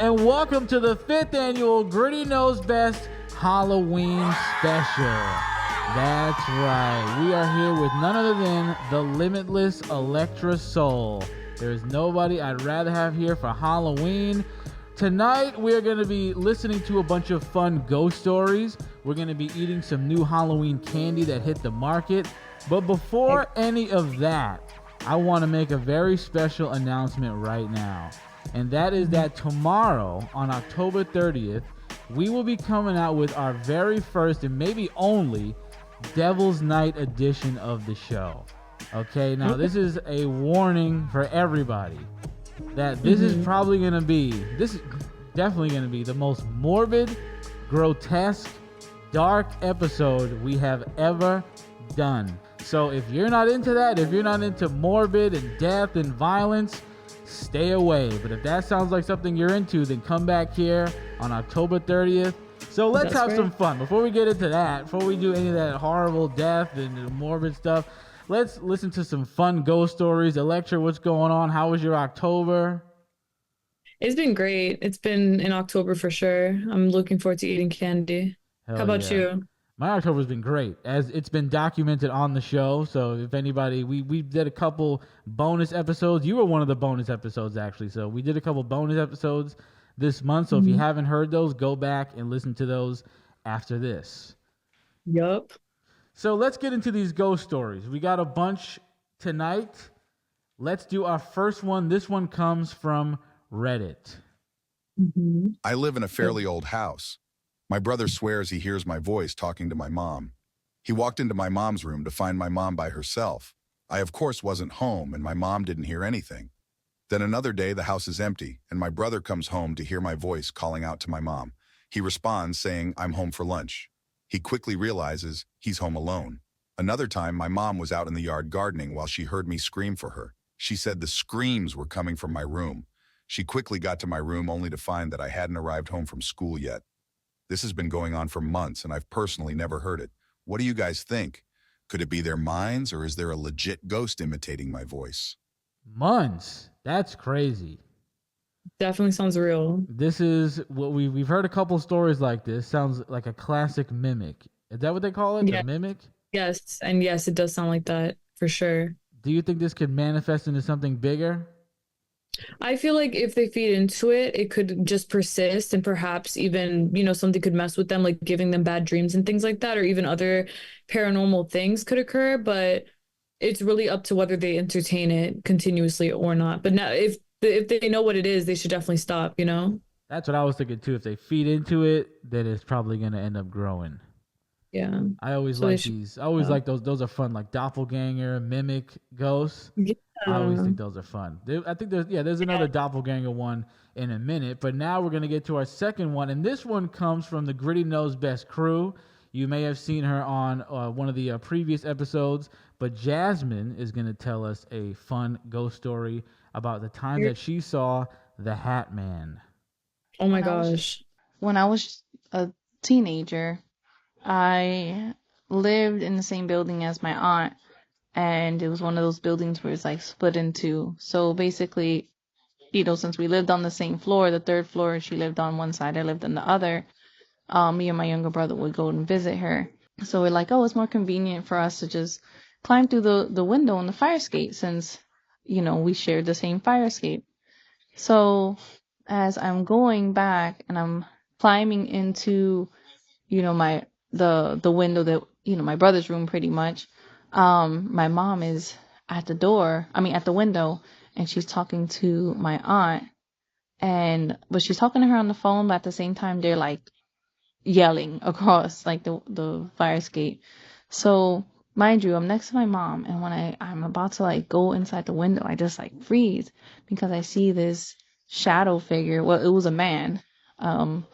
and welcome to the 5th annual Gritty Knows Best Halloween special. That's right, we are here with none other than the limitless Electrasoul. There's nobody I'd rather have here for Halloween. Tonight, we're going to be listening to a bunch of fun ghost stories. We're going to be eating some new Halloween candy that hit the market. But before any of that, I want to make a very special announcement right now. And that is that tomorrow, on October 30th, we will be coming out with our very first and maybe only Devil's Night edition of the show. Okay, now this is a warning for everybody that this is definitely going to be the most morbid, grotesque, dark episode we have ever done. So if you're not into that, if you're not into morbid and death and violence, stay away. But if that sounds like something you're into, then come back here on October 30th. So let's have some fun. Before we get into that, before we do any of that horrible death and morbid stuff, let's listen to some fun ghost stories. Electra, what's going on? How was your October? It's been great. It's been in October for sure. I'm looking forward to eating candy. Hell How about yeah. you? My October's been great, as it's been documented on the show. So if anybody, we did a couple bonus episodes. You were one of the bonus episodes, actually. So we did a couple bonus episodes this month. So if you haven't heard those, go back and listen to those after this. Yup. So let's get into these ghost stories. We got a bunch tonight. Let's do our first one. This one comes from Reddit. I live in a fairly old house. My brother swears he hears my voice talking to my mom. He walked into my mom's room to find my mom by herself. I, of course, wasn't home, and my mom didn't hear anything. Then another day, the house is empty, and my brother comes home to hear my voice calling out to my mom. He responds saying, "I'm home for lunch." He quickly realizes he's home alone. Another time, my mom was out in the yard gardening while she heard me scream for her. She said the screams were coming from my room. She quickly got to my room only to find that I hadn't arrived home from school yet. This has been going on for months, and I've personally never heard it. What do you guys think? Could it be their minds, or is there a legit ghost imitating my voice? Months? That's crazy. Definitely sounds real. This is what we've heard a couple stories like this. Sounds like a classic mimic. Is that what they call it? Yeah. A mimic? Yes. And yes, it does sound like that for sure. Do you think this could manifest into something bigger? I feel like if they feed into it, it could just persist and perhaps even, something could mess with them, like giving them bad dreams and things like that, or even other paranormal things could occur. But it's really up to whether they entertain it continuously or not. But now, if they know what it is, they should definitely stop. That's what I was thinking too. If they feed into it, then it's probably going to end up growing. Yeah. I always So like these. I always like those. Those are fun, like doppelganger, mimic, ghosts. Yeah. I always think those are fun. I think there's another doppelganger one in a minute, but now we're gonna get to our second one, and this one comes from the Gritty Knows Best crew. You may have seen her on one of the previous episodes, but Jasmine is gonna tell us a fun ghost story about the time that she saw the Hat Man. Oh my gosh. When I was a teenager, I lived in the same building as my aunt, and it was one of those buildings where it's like split in two. So basically, since we lived on the same floor, the third floor, she lived on one side, I lived on the other. Me and my younger brother would go and visit her. So we're like, oh, it's more convenient for us to just climb through the window in the fire escape since, we shared the same fire escape. So as I'm going back and I'm climbing into, the window that, my brother's room pretty much, my mom is at the window, and she's talking to my aunt, but she's talking to her on the phone, but at the same time they're like yelling across like the fire escape. So mind you, I'm next to my mom, and when I'm about to like go inside the window, I just like freeze because I see this shadow figure. Well, it was a man, and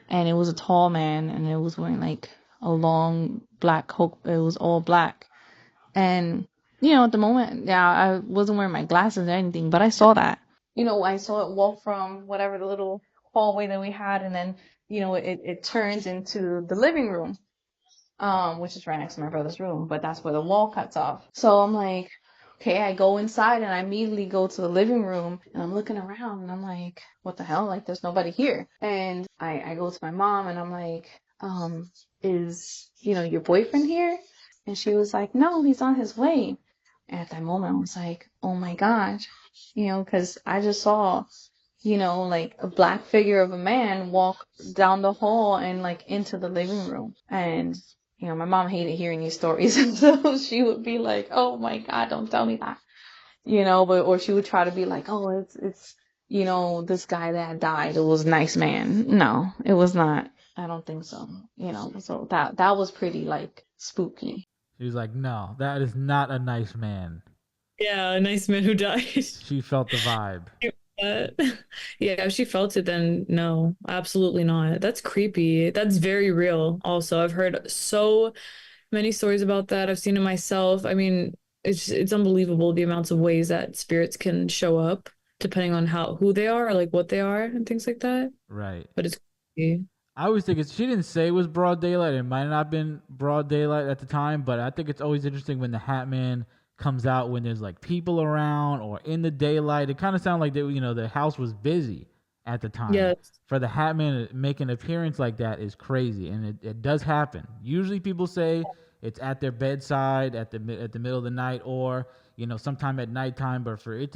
it was a tall man, and it was wearing like a long black coat. It was all black. And, at the moment, yeah, I wasn't wearing my glasses or anything, but I saw that. I saw it walk from whatever the little hallway that we had, and then, it turns into the living room, which is right next to my brother's room, but that's where the wall cuts off. So I'm like, Okay, I go inside and I immediately go to the living room and I'm looking around and I'm like, what the hell? Like, there's nobody here. And I go to my mom and I'm like, is, your boyfriend here? And she was like, no, he's on his way. And at that moment, I was like, oh my gosh, because I just saw, like a black figure of a man walk down the hall and like into the living room. And my mom hated hearing these stories. And so she would be like, oh my God, don't tell me that. Or she would try to be like, oh, it's, this guy that died. It was a nice man. No, it was not. I don't think so. So that was pretty like spooky. She was like, no, that is not a nice man. Yeah, a nice man who died. She felt the vibe. But yeah, if she felt it, then no, absolutely not. That's creepy. That's very real. Also, I've heard so many stories about that. I've seen it myself. I mean, it's unbelievable the amounts of ways that spirits can show up depending on who they are or like what they are and things like that. Right. But it's creepy. I always think she didn't say it was broad daylight. It might not have been broad daylight at the time, but I think it's always interesting when the Hat Man comes out when there's like people around or in the daylight. It kind of sounded like the house was busy at the time. Yes. For the Hat Man to make an appearance like that is crazy, and it does happen. Usually people say it's at their bedside at the middle of the night or sometime at nighttime, but for him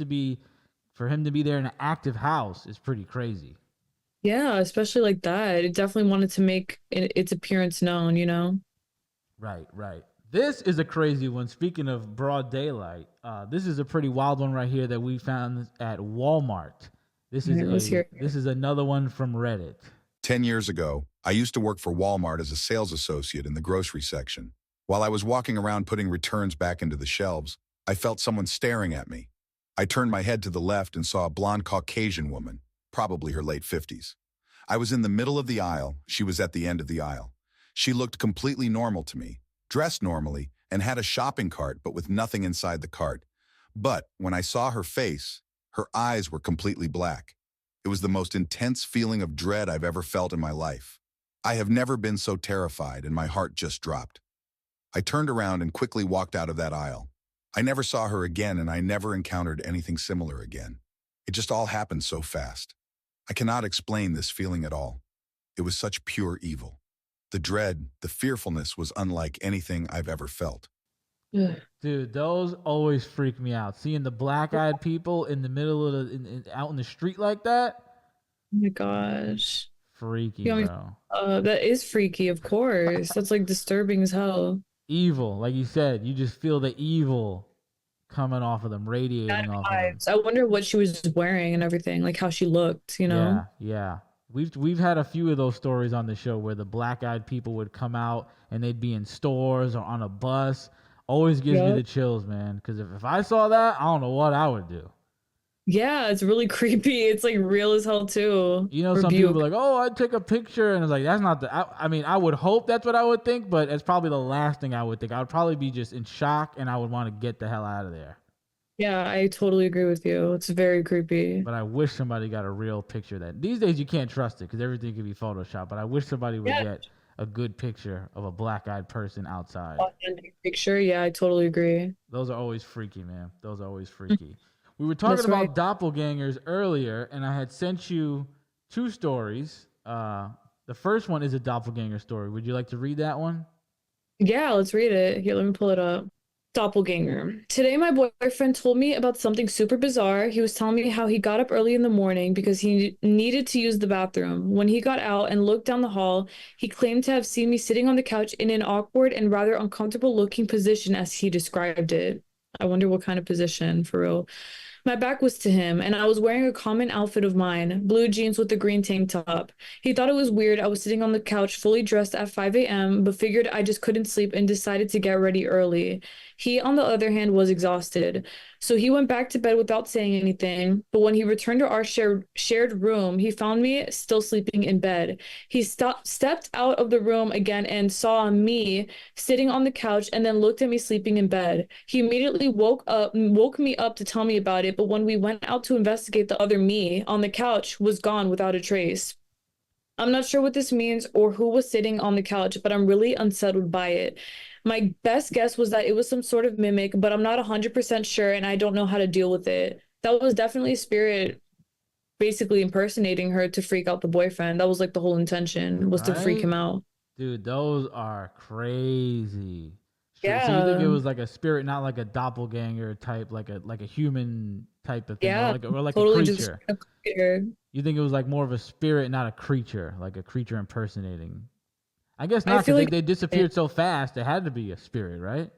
to be there in an active house is pretty crazy. Yeah, especially like that. It definitely wanted to make its appearance known. Right, right. This is a crazy one. Speaking of broad daylight, this is a pretty wild one right here that we found at Walmart. This is another one from Reddit. 10 years ago, I used to work for Walmart as a sales associate in the grocery section. While I was walking around putting returns back into the shelves, I felt someone staring at me. I turned my head to the left and saw a blonde Caucasian woman, probably her late 50s. I was in the middle of the aisle. She was at the end of the aisle. She looked completely normal to me, dressed normally, and had a shopping cart but with nothing inside the cart. But when I saw her face, her eyes were completely black. It was the most intense feeling of dread I've ever felt in my life. I have never been so terrified, and my heart just dropped. I turned around and quickly walked out of that aisle. I never saw her again, and I never encountered anything similar again. It just all happened so fast. I cannot explain this feeling at all. It was such pure evil. The dread, the fearfulness was unlike anything I've ever felt. Dude, those always freak me out. Seeing the black-eyed people in the middle of out in the street like that. Oh my gosh. Freaky, bro. That is freaky, of course. That's like disturbing as hell. Evil, like you said, you just feel the evil coming off of them, radiating off of them. I wonder what she was wearing and everything, like how she looked, Yeah. We've had a few of those stories on the show where the black-eyed people would come out and they'd be in stores or on a bus. Always gives me the chills, man. Because if I saw that, I don't know what I would do. Yeah, it's really creepy. It's like real as hell too. Some people are like, "Oh, I'd take a picture," and it's like that's not the. I mean, I would hope that's what I would think, but it's probably the last thing I would think. I would probably be just in shock, and I would want to get the hell out of there. Yeah, I totally agree with you. It's very creepy. But I wish somebody got a real picture of that. These days, you can't trust it because everything can be photoshopped. But I wish somebody would get a good picture of a black-eyed person outside. Authentic picture, yeah, I totally agree. Those are always freaky, man. Those are always freaky. We were talking about doppelgangers earlier, and I had sent you 2 stories. The first one is a doppelganger story. Would you like to read that one? Yeah, let's read it. Here, let me pull it up. Doppelganger. Today, my boyfriend told me about something super bizarre. He was telling me how he got up early in the morning because he needed to use the bathroom. When he got out and looked down the hall, he claimed to have seen me sitting on the couch in an awkward and rather uncomfortable looking position as he described it. I wonder what kind of position, for real. My back was to him, and I was wearing a common outfit of mine, blue jeans with a green tank top. He thought it was weird I was sitting on the couch fully dressed at 5 a.m., but figured I just couldn't sleep and decided to get ready early. He, on the other hand, was exhausted. So he went back to bed without saying anything, but when he returned to our shared room, he found me still sleeping in bed. He stepped out of the room again and saw me sitting on the couch and then looked at me sleeping in bed. He immediately woke me up to tell me about it, but when we went out to investigate, the other me on the couch was gone without a trace. I'm not sure what this means or who was sitting on the couch, but I'm really unsettled by it. My best guess was that it was some sort of mimic, but I'm not 100% sure and I don't know how to deal with it. That was definitely a spirit basically impersonating her to freak out the boyfriend. That was like the whole intention, was to freak Right? him out. Dude, those are crazy. So you think it Yeah, was like a spirit, not like a doppelganger type, like a human type of thing, yeah, or like a totally just creature. her. You think it was like more of a spirit, not a creature, like a creature impersonating. I guess I not, because feel like they disappeared so fast. It had to be a spirit, right?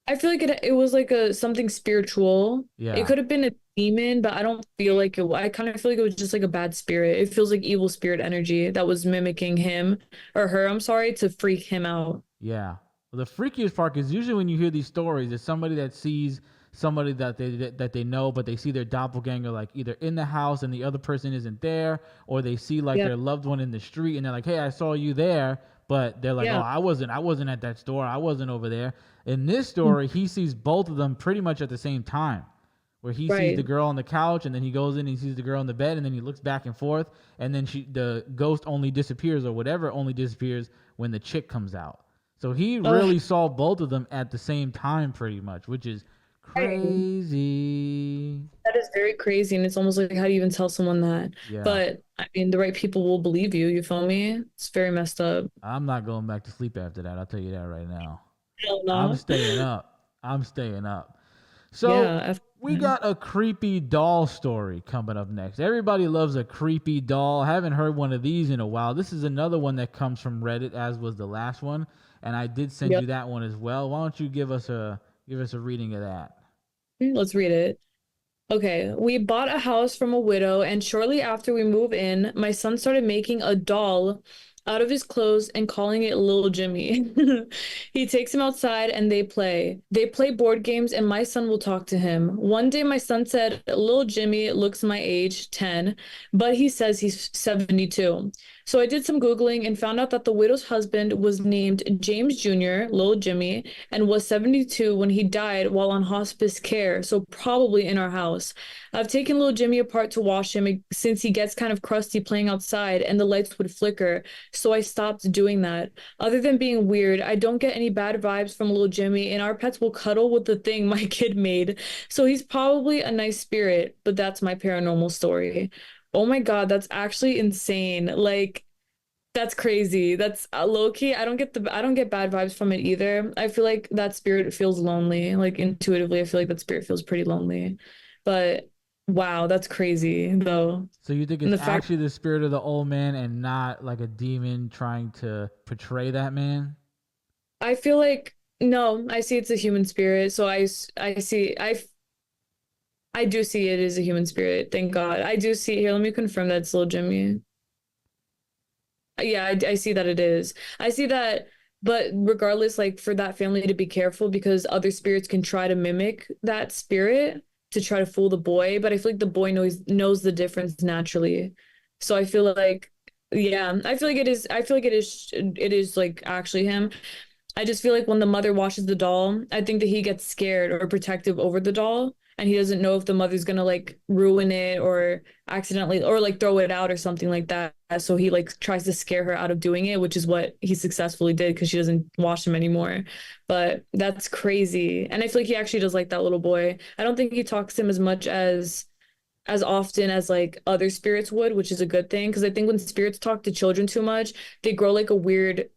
I feel like it was like a something spiritual. It Yeah. could have been a demon, but I don't feel like it. I kind of feel like it was just like a bad spirit. It feels like evil spirit energy that was mimicking him or her, I'm sorry, to freak him out. Yeah. Well, the freakiest part is usually when you hear these stories, it's somebody that sees somebody that they know, but they see their doppelganger like either in the house and the other person isn't there, or they see like Yeah, their loved one in the street and they're like, "Hey, I saw you there," but they're like, "Oh, yeah. I wasn't at that store. I wasn't over there." In this story, he sees both of them pretty much at the same time. Where he sees the Right. girl on the couch and then he goes in and he sees the girl in the bed and then he looks back and forth and then the ghost only disappears or whatever only disappears when the chick comes out. So he Oh, really saw both of them at the same time, pretty much, which is right. crazy. That is very crazy. And it's almost like, how do you even tell someone that? Yeah, But I mean, the right people will believe you. You feel me? It's very messed up. I'm not going back to sleep after that. I'll tell you that right now. Hell I'm no. staying up. I'm staying up. So Yeah. we got a creepy doll story coming up next. Everybody loves a creepy doll. Haven't heard one of these in a while. This is another one that comes from Reddit, as was the last one, and I did send Yep. you that one as well. Why don't you give us a reading of that? Let's read it. Okay, we bought a house from a widow, and shortly after we moved in, my son started making a doll out of his clothes and calling it Little Jimmy. He takes him outside and they play. They play board games, and my son will talk to him. One day, my son said, Little Jimmy looks my age, 10, but he says he's 72. So I did some Googling and found out that the widow's husband was named James Jr., Little Jimmy, and was 72 when he died while on hospice care, so probably in our house. I've taken little Jimmy apart to wash him since he gets kind of crusty playing outside and the lights would flicker, so I stopped doing that. Other than being weird, I don't get any bad vibes from little Jimmy, and our pets will cuddle with the thing my kid made, so he's probably a nice spirit, but that's my paranormal story. Oh my God, that's actually insane. Like, that's crazy. That's low key. I don't get bad vibes from it either. I feel like that spirit feels lonely. Like intuitively, I feel like that spirit feels pretty lonely. But wow, that's crazy though. So you think And it's the fact actually the spirit of the old man and not like a demon trying to portray that man? I feel like no, I see it's a human spirit. So I see I do see it as a human spirit. Thank God. I do see here. Let me confirm that it's little Jimmy. Yeah, I see that it is. I see that, but regardless, like for that family to be careful because other spirits can try to mimic that spirit to try to fool the boy. But I feel like the boy knows the difference naturally. So I feel like, yeah, I feel like it is. I feel like it is like actually him. I just feel like when the mother washes the doll, I think that he gets scared or protective over the doll, and he doesn't know if the mother's gonna like ruin it or accidentally or like throw it out or something like that. So he like tries to scare her out of doing it, which is what he successfully did because she doesn't wash him anymore. But that's crazy. And I feel like he actually does like that little boy. I don't think he talks to him as much as often as like other spirits would, which is a good thing. Because I think when spirits talk to children too much, they grow like a weird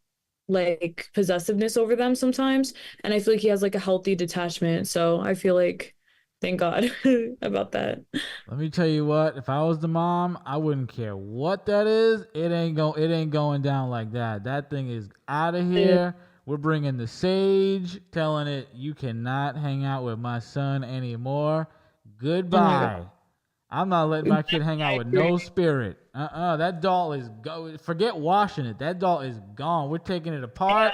like possessiveness over them sometimes. And I feel like he has like a healthy detachment. So I feel like thank God about that. Let me tell you what, if I was the mom, I wouldn't care what that is. It ain't going down like that. That thing is out of Yeah. here. We're bringing the sage, telling it you cannot hang out with my son anymore. Oh my God. Goodbye. I'm not letting my kid hang out I with agree. no spirit. That doll is go. Forget washing it. That doll is gone. We're taking it apart,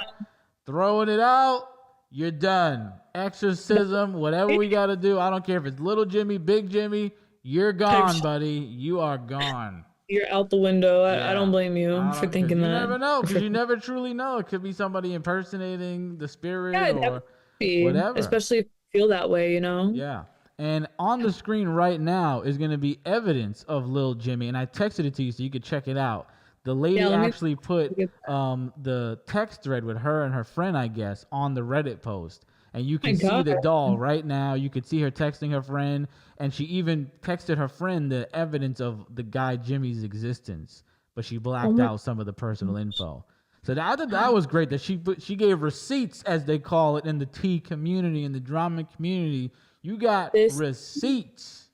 throwing it out. You're done. Exorcism, whatever we got to do. I don't care if it's little Jimmy, big Jimmy. You're Type gone, shit. buddy. You are gone. You're out the window. I Yeah. don't blame you I for don't, because thinking you that. never know, Or because for, you never truly know. It could be somebody impersonating the spirit yeah, or definitely. whatever. Especially if you feel that way, you know? Yeah. And on the screen right now is going to be evidence of Lil Jimmy. And I texted it to you so you could check it out. The lady Yeah, let me actually put get that. the text thread with her and her friend, I guess, on the Reddit post. And you Oh my can see God. the doll right now. You could see her texting her friend, and she even texted her friend the evidence of the guy Jimmy's existence, but she Oh blacked my out some of the personal info. So I thought that was great that she gave receipts, as they call it in the tea community, in the drama community. You got this receipts.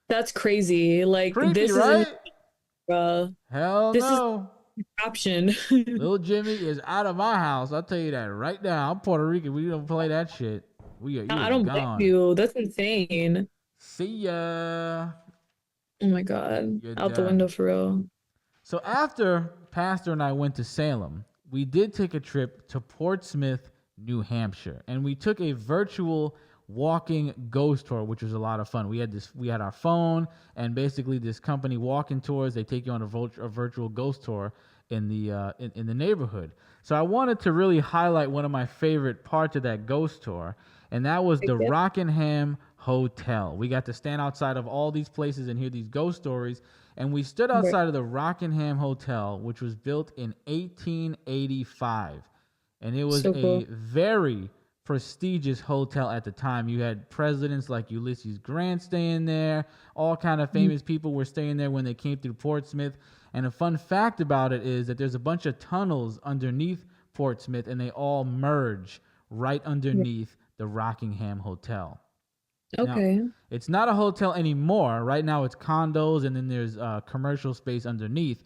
that's crazy. Like Creepy, this isn't right? Hell this is no. option. Little Jimmy is out of my house. I'll tell you that right now. I'm Puerto Rican. We don't play that shit. You I are don't blame gone. you. That's insane. See ya. Oh my God. You're Out the done. window for real. So after Pastor and I went to Salem, we did take a trip to Portsmouth, New Hampshire, and we took a virtual walking ghost tour, which was a lot of fun. We had our phone, and basically this company walking tours. They take you on a virtual ghost tour in the neighborhood. So I wanted to really highlight one of my favorite parts of that ghost tour, and that was the Okay. Rockingham Hotel. We got to stand outside of all these places and hear these ghost stories. And we stood outside of the Rockingham Hotel, which was built in 1885. And it was So a cool. very prestigious hotel at the time. You had presidents like Ulysses Grant staying there. All kind of famous people were staying there when they came through Portsmouth. And a fun fact about it is that there's a bunch of tunnels underneath Portsmouth, and they all merge right underneath the Rockingham Hotel. Now, Okay. it's not a hotel anymore. Right now, it's condos, and then there's commercial space underneath.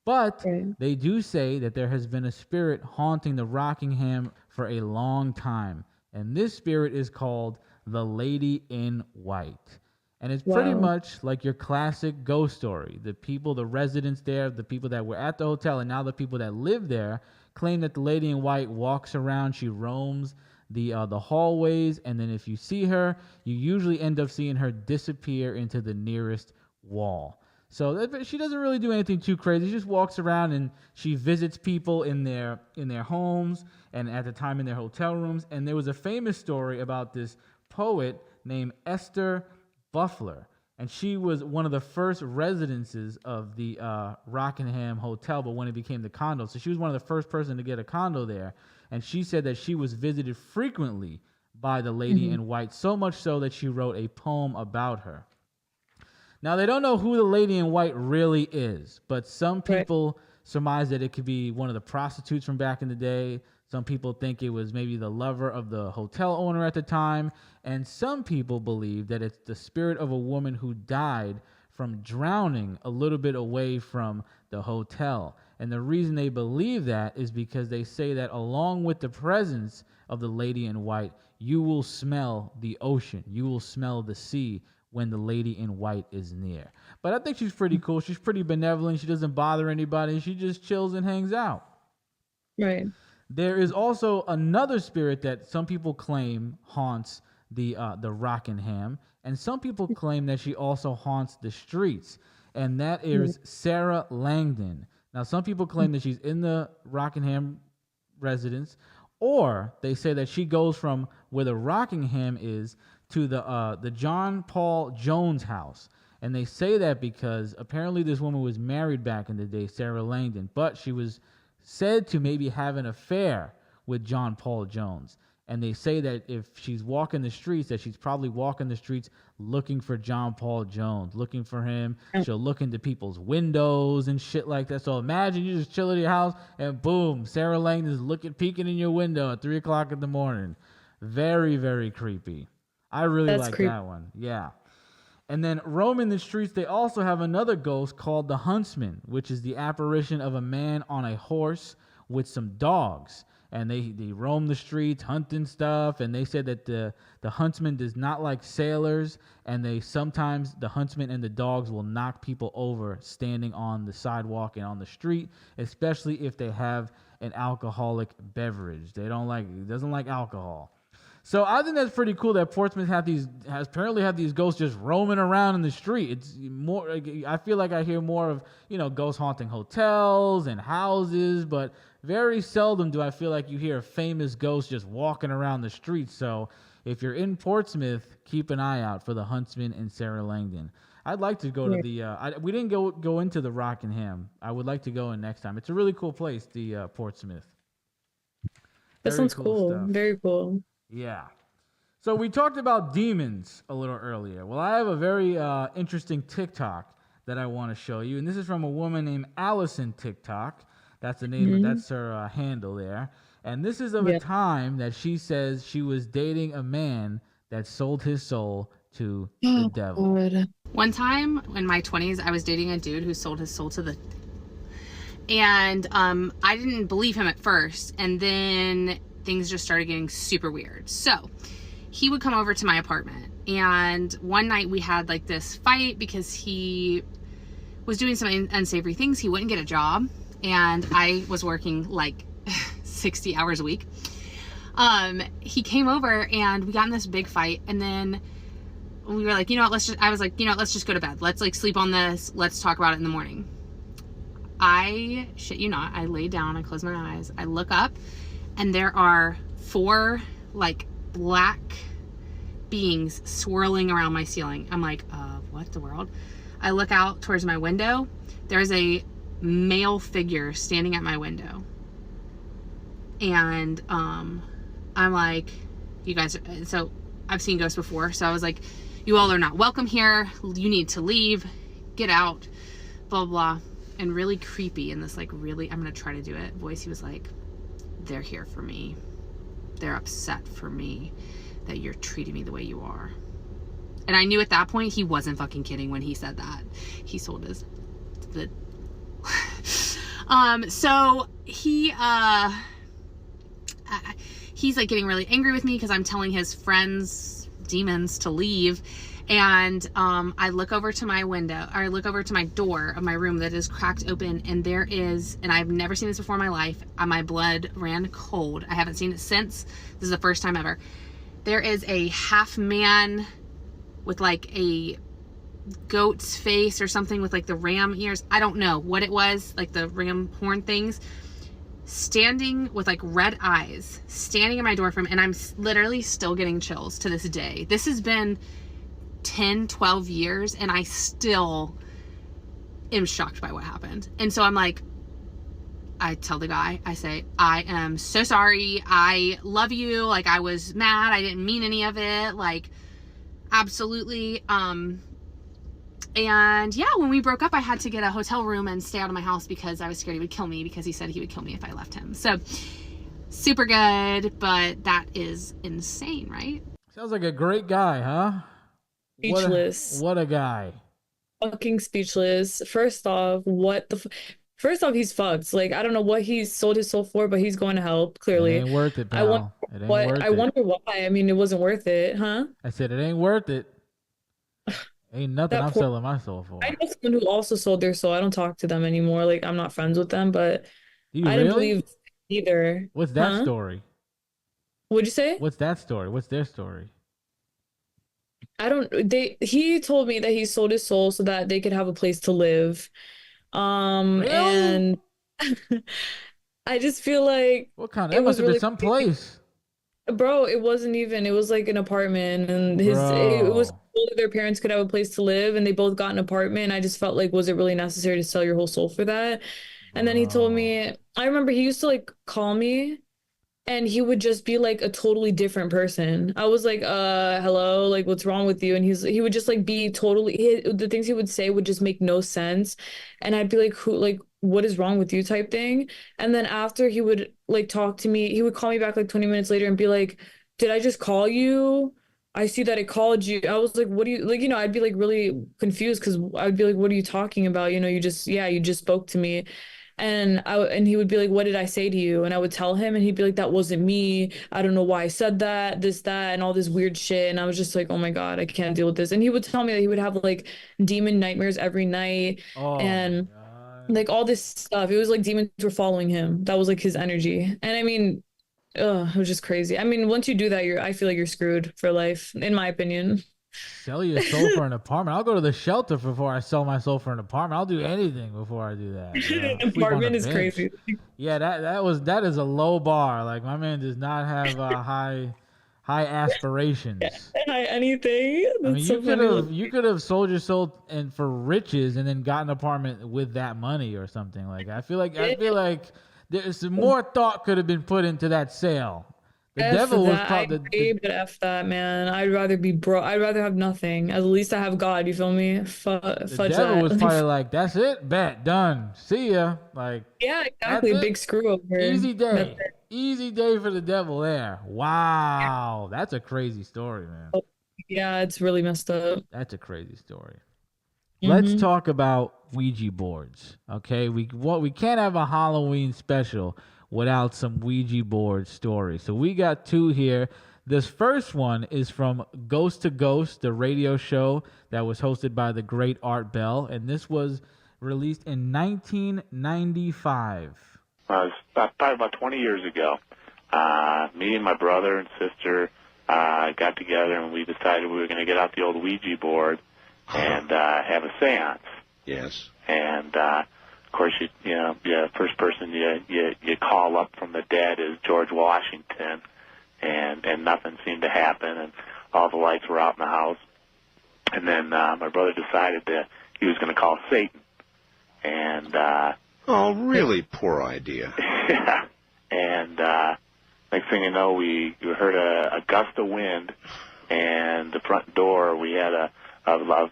But Right. they do say that there has been a spirit haunting the Rockingham for a long time. And this spirit is called the Lady in White. And it's pretty Wow. much like your classic ghost story. The people, the residents there, the people that were at the hotel, and now the people that live there claim that the Lady in White walks around. She roams the hallways, and then if you see her, you usually end up seeing her disappear into the nearest wall. So she doesn't really do anything too crazy. She just walks around and she visits people in their homes, and at the time in their hotel rooms. And there was a famous story about this poet named Esther Buffler, and she was one of the first residences of the Rockingham Hotel, but when it became the condo. So she was one of the first person to get a condo there. And she said that she was visited frequently by the Lady in White, so much so that she wrote a poem about her. Now, they don't know who the Lady in White really is, but some people surmise that it could be one of the prostitutes from back in the day. Some people think it was maybe the lover of the hotel owner at the time. And some people believe that it's the spirit of a woman who died from drowning a little bit away from the hotel. And the reason they believe that is because they say that along with the presence of the Lady in White, you will smell the ocean. You will smell the sea when the Lady in White is near. But I think she's pretty cool. She's pretty benevolent. She doesn't bother anybody. She just chills and hangs out. Right. There is also another spirit that some people claim haunts the Rockingham, and some people claim that she also haunts the streets, and that is Sarah Langdon. Now, some people claim that she's in the Rockingham residence, or they say that she goes from where the Rockingham is to the John Paul Jones house. And they say that because apparently this woman was married back in the day, Sarah Langdon, but she was said to maybe have an affair with John Paul Jones. And they say that if she's walking the streets, that she's probably walking the streets looking for John Paul Jones, looking for him. She'll look into people's windows and shit like that. So imagine you just chill at your house and boom, Sarah Langdon's peeking in your window at 3 o'clock in the morning. Very, very creepy. I really That's like creepy. that one. Yeah. And then roaming the streets, they also have another ghost called the Huntsman, which is the apparition of a man on a horse with some dogs. And they roam the streets hunting stuff, and they said that the huntsman does not like sailors, and sometimes the huntsman and the dogs will knock people over standing on the sidewalk and on the street, especially if they have an alcoholic beverage. It doesn't like alcohol. So I think that's pretty cool that Portsmouth apparently have these ghosts just roaming around in the street. It's more, I feel like I hear more of, ghosts haunting hotels and houses, but very seldom do I feel like you hear a famous ghost just walking around the streets. So if you're in Portsmouth, keep an eye out for the Huntsman and Sarah Langdon. I'd like to go to the. We didn't go into the Rockingham. I would like to go in next time. It's a really cool place, the Portsmouth. That Very sounds cool cool. stuff. Very cool. Yeah. So we talked about demons a little earlier. Well, I have a very interesting TikTok that I want to show you, and this is from a woman named Allison TikTok. That's the name. That's her handle there. And this is of a time that she says she was dating a man that sold his soul to the devil. God. One time in my 20s, I was dating a dude who sold his soul to the... And I didn't believe him at first. And then things just started getting super weird. So he would come over to my apartment. And one night we had like this fight because he was doing some unsavory things. He wouldn't get a job. And I was working like 60 hours a week. He came over and we got in this big fight, and then we were like, I was like, let's just go to bed. Let's like sleep on this. Let's talk about it in the morning. I shit you not, I lay down, I close my eyes, I look up, and there are 4 like black beings swirling around my ceiling. I'm like, what the world? I look out towards my window. There's a male figure standing at my window. And I'm like, you guys, so I've seen ghosts before, so I was like, you all are not welcome here, you need to leave, get out, blah blah. And really creepy in this like really, I'm gonna try to do it, voice, he was like, they're here for me, they're upset for me that you're treating me the way you are. And I knew at that point he wasn't fucking kidding when he said that. He sold his so he's like getting really angry with me because I'm telling his friends, demons, to leave. And I look over to my window, or I look over to my door of my room that is cracked open, and there is, and I've never seen this before in my life, my blood ran cold. I haven't seen it since. This is the first time ever. There is a half man with like a goat's face or something with like the ram ears. I don't know what it was, like the ram horn things, standing with like red eyes, standing in my door frame. And I'm literally still getting chills to this day. This has been 10, 12 years and I still am shocked by what happened. And so I'm like, I tell the guy, I say, I am so sorry, I love you, like I was mad, I didn't mean any of it, like absolutely. And yeah, when we broke up, I had to get a hotel room and stay out of my house because I was scared he would kill me, because he said he would kill me if I left him. So super good, but that is insane, right? Sounds like a great guy, huh? Speechless. What a guy. Fucking speechless. First off, first off, he's fucked. Like, I don't know what he sold his soul for, but he's going to hell, clearly. It ain't worth it, pal. I wonder why. I mean, it wasn't worth it, huh? I said it ain't worth it. Ain't nothing I'm selling my soul for. I know someone who also sold their soul. I don't talk to them anymore. Like, I'm not friends with them, but I didn't believe either. What's that story? What'd you say? What's that story? What's their story? He told me that he sold his soul so that they could have a place to live. Really? And I just feel like what kind of, that must have been some place. Bro, it wasn't even, it was like an apartment, and it was so that their parents could have a place to live, and they both got an apartment. And I just felt like, was it really necessary to sell your whole soul for that? And then he told me, I remember he used to like call me, and he would just be like a totally different person. I was like, hello, like what's wrong with you? And he would just like be totally, the things he would say would just make no sense. And I'd be like, what is wrong with you type thing. And then after he would like talk to me, he would call me back like 20 minutes later and be like, did I just call you? I see that I called you. I was like, what do you, like, I'd be like really confused, because I'd be like, what are you talking about? You just spoke to me. And he would be like, what did I say to you? And I would tell him, and he'd be like, that wasn't me. I don't know why I said that, this, that, and all this weird shit. And I was just like, oh my God, I can't deal with this. And he would tell me that he would have like demon nightmares every night. And like all this stuff. It was like demons were following him. That was like his energy. And I mean, it was just crazy. I mean, once you do that, I feel like you're screwed for life, in my opinion. Sell your soul for an apartment. I'll go to the shelter before I sell my soul for an apartment. I'll do anything before I do that. An apartment is crazy. Yeah, that is a low bar. Like, my man does not have high high aspirations. Anything. I mean, That's so funny. you could have sold your soul and for riches and then got an apartment with that money or something. Like I feel like there's some more thought could have been put into that sale. The F devil was that. I probably agree, but F that, man. I'd rather be broke. I'd rather have nothing. At least I have God. You feel me? the Fudge devil that. was probably like, that's it, bet, done, see ya. Like Yeah, that's exactly. it, Big screw over. easy That's day, easy day for the devil there. Wow, that's a crazy story, man. it. Yeah, it's really messed up. That's a crazy story. Let's Mm-hmm. talk about Ouija boards. Okay, we can't have a Halloween special without some Ouija board stories. So we got two here. This first one is from Ghost to Ghost, the radio show that was hosted by the great Art Bell, and this was released in 1995. It was probably about 20 years ago. Me and my brother and sister got together, and we decided we were going to get out the old Ouija board and have a seance. Yes. And of course, first person you call up from the dead is George Washington, and nothing seemed to happen, and all the lights were out in the house. And then my brother decided that he was going to call Satan, and Oh, really poor idea. yeah. And next thing you know, we heard a gust of wind, and the front door, we had a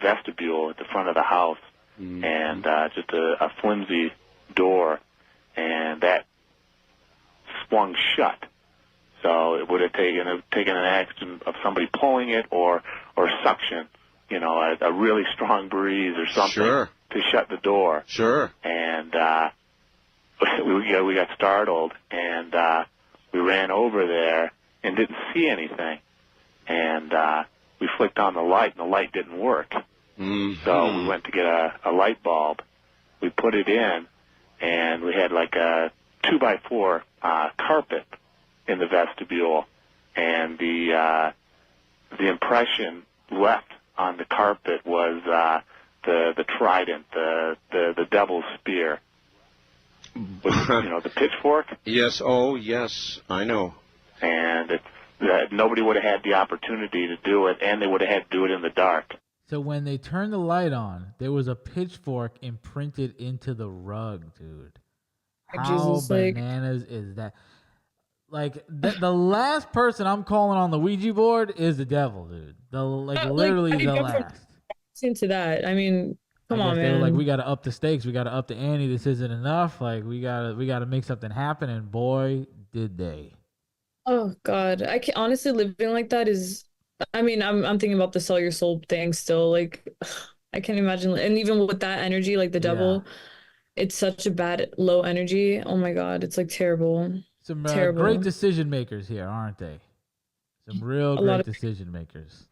vestibule at the front of the house, and just a flimsy door, and that swung shut. So it would have taken an action of somebody pulling it or suction, a really strong breeze or something Sure. to shut the door. Sure. And we got startled, and we ran over there and didn't see anything. And we flicked on the light, and the light didn't work. Mm-hmm. So we went to get a light bulb. We put it in, and we had like a 2x4 carpet in the vestibule, and the impression left on the carpet was the trident, the devil's spear, with the pitchfork. Yes. Oh, yes. I know. And nobody would have had the opportunity to do it, and they would have had to do it in the dark. So when they turned the light on, there was a pitchfork imprinted into the rug, dude. How Jesus, like- bananas is that? Like the last person I'm calling on the Ouija board is the devil, dude. Literally how do you the go from- last. Into that. I mean, come I on, guess they were man. like, we got to up the stakes. We got to up the ante. This isn't enough. Like we gotta make something happen. And boy, did they. Oh God, I can't honestly living like that is. I mean, I'm thinking about the sell your soul thing still. Like, I can't imagine. And even with that energy, like the devil, it's such a bad low energy. Oh my God, it's like terrible. Some Terrible. great decision makers here, aren't they? Some real A lot great of- decision makers.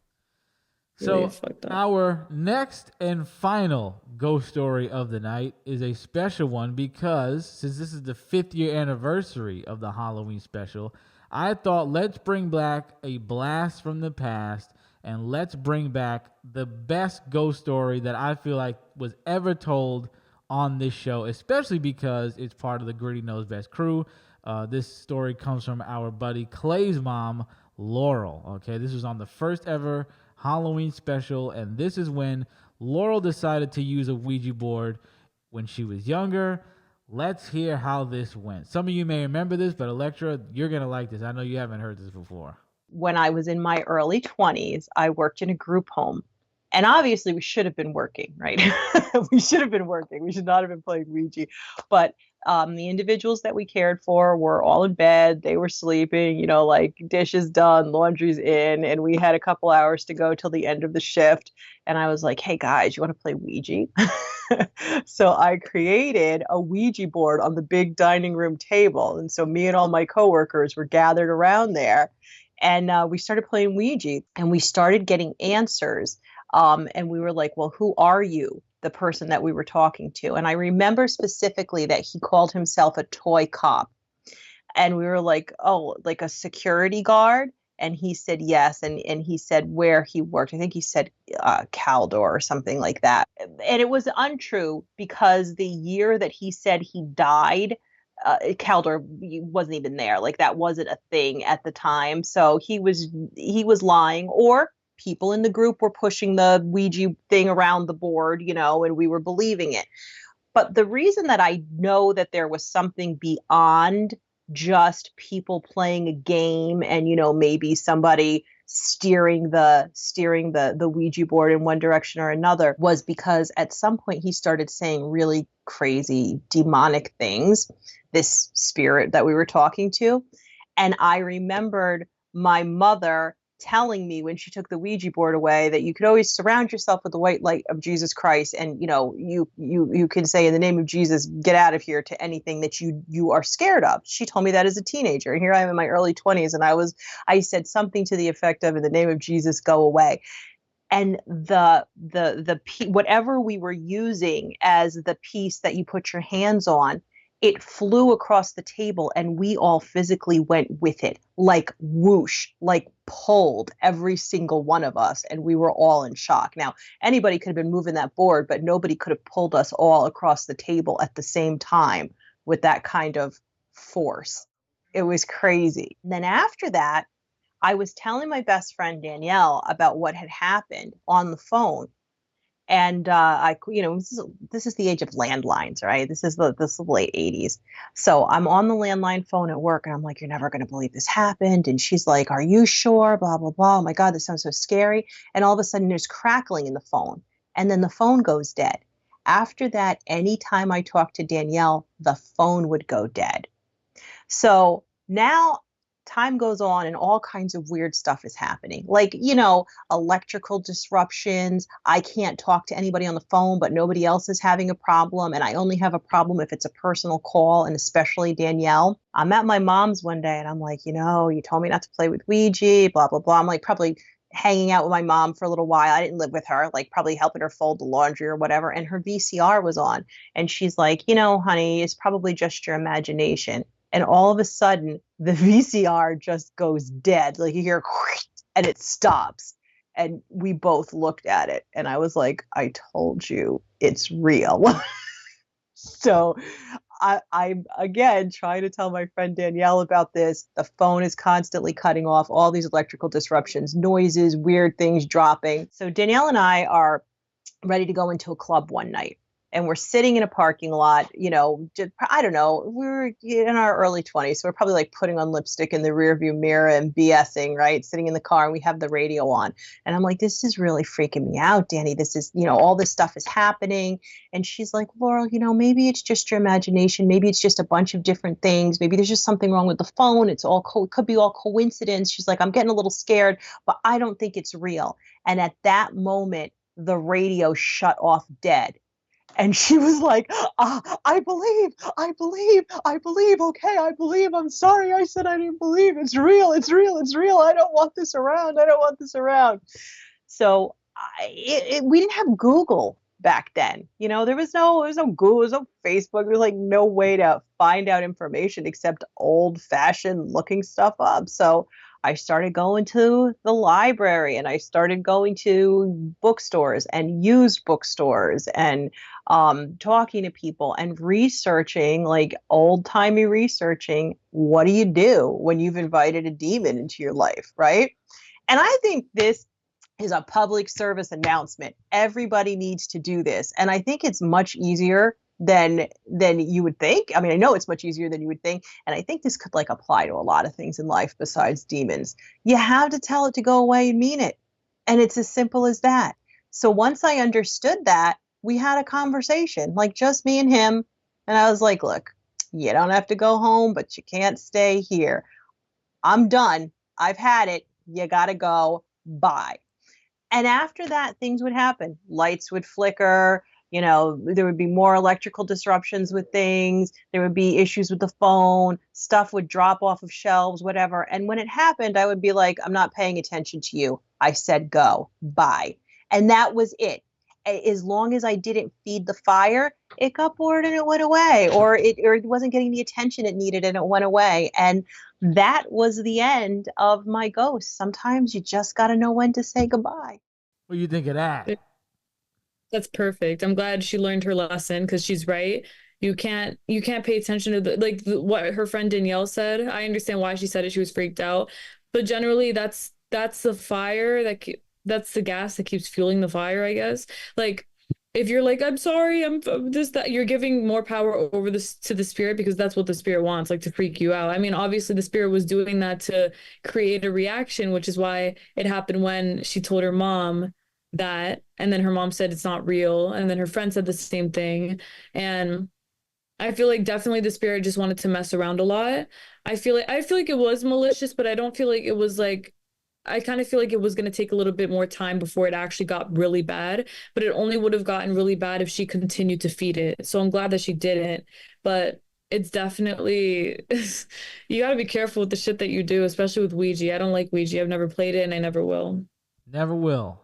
Really So fucked up. our next and final ghost story of the night is a special one because since this is the 5th year anniversary of the Halloween special, I thought let's bring back a blast from the past and let's bring back the best ghost story that I feel like was ever told on this show, especially because it's part of the Gritty Knows Best crew. This story comes from our buddy Clay's mom, Laurel. Okay, this was on the first ever Halloween special, and this is when Laurel decided to use a Ouija board when she was younger. Let's hear how this went. Some of you may remember this, but Electra, you're going to like this. I know you haven't heard this before. When I was in my early 20s, I worked in a group home. And obviously, we should have been working, right? We should have been working. We should not have been playing Ouija. But the individuals that we cared for were all in bed. They were sleeping, like dishes done, laundry's in. And we had a couple hours to go till the end of the shift. And I was like, hey, guys, you want to play Ouija? So I created a Ouija board on the big dining room table. And so me and all my coworkers were gathered around there. And we started playing Ouija. And we started getting answers. And we were like, well, who are you? The person that we were talking to. And I remember specifically that he called himself a toy cop. And we were like, oh, like a security guard? And he said yes. And he said where he worked. I think he said Caldor or something like that. And it was untrue because the year that he said he died, Calder wasn't even there. Like that wasn't a thing at the time. So he was lying, or people in the group were pushing the Ouija thing around the board, and we were believing it. But the reason that I know that there was something beyond just people playing a game and, maybe somebody steering the Ouija board in one direction or another was because at some point he started saying really crazy demonic things, this spirit that we were talking to. And I remembered my mother telling me when she took the Ouija board away that you could always surround yourself with the white light of Jesus Christ, and you can say, in the name of Jesus, get out of here, to anything that you are scared of. She told me that as a teenager, and here I am in my early 20s, and I said something to the effect of, in the name of Jesus, go away. And the whatever we were using as the piece that you put your hands on, it flew across the table, and we all physically went with it, like whoosh, like pulled, every single one of us. And we were all in shock. Now, anybody could have been moving that board, but nobody could have pulled us all across the table at the same time with that kind of force. It was crazy. And then after that, I was telling my best friend Danielle about what had happened on the phone. And this is the age of landlines, right? This is the late 80s. So I'm on the landline phone at work, and I'm like, you're never going to believe this happened. And she's like, are you sure? Blah, blah, blah. Oh my God, this sounds so scary. And all of a sudden there's crackling in the phone, and then the phone goes dead. After that, anytime I talked to Danielle, the phone would go dead. So now time goes on and all kinds of weird stuff is happening. Like, electrical disruptions. I can't talk to anybody on the phone, but nobody else is having a problem. And I only have a problem if it's a personal call, and especially Danielle. I'm at my mom's one day, and I'm like, you told me not to play with Ouija, blah, blah, blah. I'm like probably hanging out with my mom for a little while. I didn't live with her, like probably helping her fold the laundry or whatever. And her VCR was on. And she's like, honey, it's probably just your imagination. And all of a sudden, the VCR just goes dead. Like you hear, and it stops. And we both looked at it. And I was like, I told you, it's real. So I'm, again, trying to tell my friend Danielle about this. The phone is constantly cutting off, all these electrical disruptions, noises, weird things dropping. So Danielle and I are ready to go into a club one night. And we're sitting in a parking lot, I don't know, we're in our early 20s. So we're probably like putting on lipstick in the rearview mirror and BSing, right? Sitting in the car, and we have the radio on. And I'm like, this is really freaking me out, Danny. This is, all this stuff is happening. And she's like, Laurel, maybe it's just your imagination. Maybe it's just a bunch of different things. Maybe there's just something wrong with the phone. It could be all coincidence. She's like, I'm getting a little scared, but I don't think it's real. And at that moment, the radio shut off dead. And she was like, I believe. Okay, I believe. I'm sorry. I said I didn't believe. It's real. I don't want this around. So we didn't have Google back then. There was no Google, there was no Facebook. There was like no way to find out information except old fashioned looking stuff up. So I started going to the library, and I started going to bookstores and used bookstores and talking to people and researching, like old-timey researching, what do you do when you've invited a demon into your life, right? And I think this is a public service announcement. Everybody needs to do this. And I think it's much easier than you would think. I mean, I know it's much easier than you would think. And I think this could like apply to a lot of things in life besides demons. You have to tell it to go away and mean it. And it's as simple as that. So once I understood that, we had a conversation, like just me and him. And I was like, look, you don't have to go home, but you can't stay here. I'm done. I've had it. You got to go. Bye. And after that, things would happen. Lights would flicker. There would be more electrical disruptions with things. There would be issues with the phone. Stuff would drop off of shelves, whatever. And when it happened, I would be like, I'm not paying attention to you. I said, go, bye. And that was it. As long as I didn't feed the fire, it got bored and it went away, or it wasn't getting the attention it needed and it went away. And that was the end of my ghost. Sometimes you just got to know when to say goodbye. What do you think of that? That's perfect. I'm glad she learned her lesson, because she's right. You can't pay attention to what her friend Danielle said. I understand why she said it. She was freaked out, but generally that's the fire that's the gas that keeps fueling the fire, I guess. Like if you're like, I'm sorry, I'm this, that, you're giving more power over this to the spirit, because that's what the spirit wants, like to freak you out. I mean, obviously the spirit was doing that to create a reaction, which is why it happened when she told her mom that, and then her mom said it's not real, and then her friend said the same thing. And I feel like definitely the spirit just wanted to mess around a lot. I feel like it was malicious, but I don't feel like it was like, I kind of feel like it was going to take a little bit more time before it actually got really bad, but it only would have gotten really bad if she continued to feed it. So I'm glad that she didn't, but it's definitely you got to be careful with the shit that you do, especially with Ouija. I don't like Ouija. I've never played it and I never will. Never will.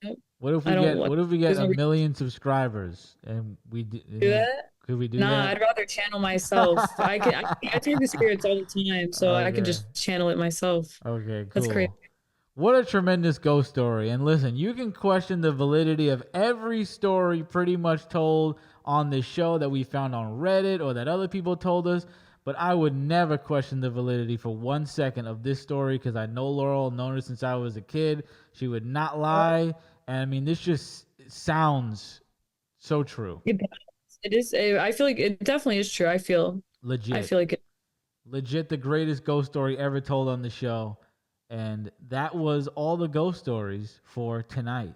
Nope. What if we I don't get want- what if we get there's a no reason million subscribers and we to do that. could we do Nah, that? I'd rather channel myself. I talk to spirits all the time, so I could Okay. just channel it myself. Okay, That's cool. crazy. What a tremendous ghost story. And listen, you can question the validity of every story pretty much told on this show that we found on Reddit or that other people told us, but I would never question the validity for 1 second of this story, because I know Laurel, known her since I was a kid. She would not lie. And I mean, this just sounds so true. It is. I feel like it definitely is true. I feel Legit. like it. Legit the greatest ghost story ever told on the show. And that was all the ghost stories for tonight.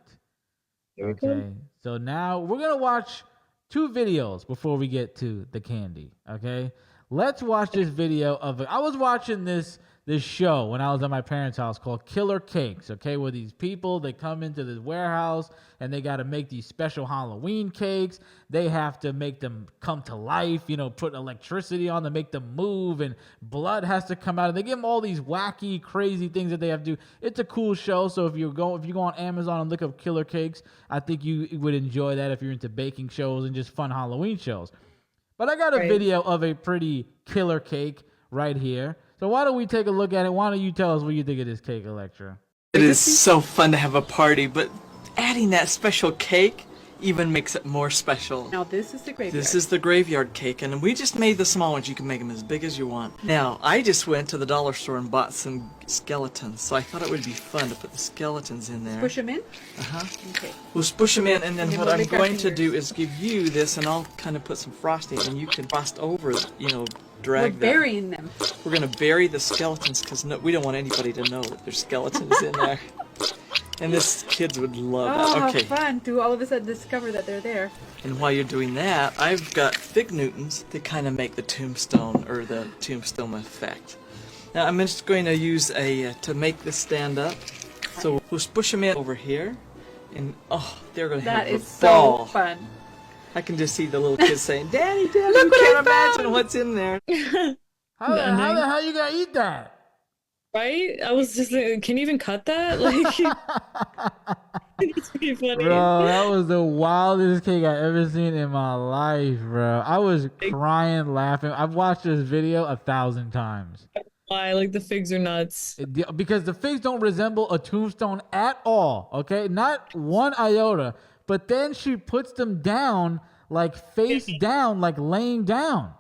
Very cool. Okay. So now we're going to watch 2 videos before we get to the candy. Okay. Let's watch this video of I was watching this show when I was at my parents' house called Killer Cakes, okay, where these people, they come into this warehouse and they got to make these special Halloween cakes. They have to make them come to life, put electricity on them, make them move, and blood has to come out. And they give them all these wacky, crazy things that they have to do. It's a cool show, so if you go on Amazon and look up Killer Cakes, I think you would enjoy that if you're into baking shows and just fun Halloween shows. But I got a video of a pretty killer cake right here. So why don't we take a look at it? Why don't you tell us what you think of this cake, Electra? It is so fun to have a party, but adding that special cake even makes it more special. Now this is the graveyard. This is the graveyard cake, and we just made the small ones. You can make them as big as you want. Now, I just went to the dollar store and bought some skeletons, so I thought it would be fun to put the skeletons in there. Push them in? Uh-huh. Okay. We'll push them in, and then Okay, what we'll I'm lick our going to fingers. do is give you this, and I'll kind of put some frosting, and you can frost over, drag We're that. burying them. We're going to bury the skeletons, because we don't want anybody to know that there's skeletons in there. And this kids would love Oh, that. Okay. how fun to all of a sudden discover that they're there. And while you're doing that, I've got fig Newtons to kind of make the tombstone or the tombstone effect. Now I'm just going to use to make this stand up. So we'll push them in over here, and they're going to That have is a so ball. fun. I can just see the little kids saying, "Daddy, Daddy, Look you what I can't imagine found!" what's in there." How the hell you gonna eat that? Right? I was just like, can you even cut that? Like, it's pretty funny. Bro, that was the wildest cake I ever seen in my life, bro. I was crying, laughing. I've watched this video 1,000 times. Why? Like the figs are nuts. Because the figs don't resemble a tombstone at all, okay? Not one iota. But then she puts them down, like face down, like laying down.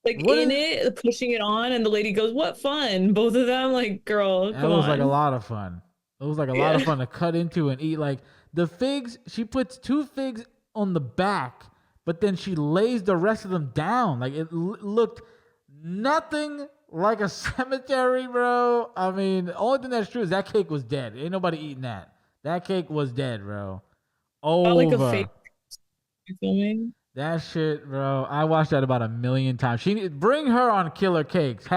Like it, pushing it on, and the lady goes, "What fun!" Both of them, like, girl, That come was on. like a lot of fun. It was like a lot of fun to cut into and eat. Like the figs, she puts 2 figs on the back, but then she lays the rest of them down. Like it looked nothing like a cemetery, bro. I mean, the only thing that's true is that cake was dead. Ain't nobody eating that. That cake was dead, bro. Over. Like a fake. You filming? That shit, bro. I watched that about 1,000,000 times. Bring her on Killer Cakes.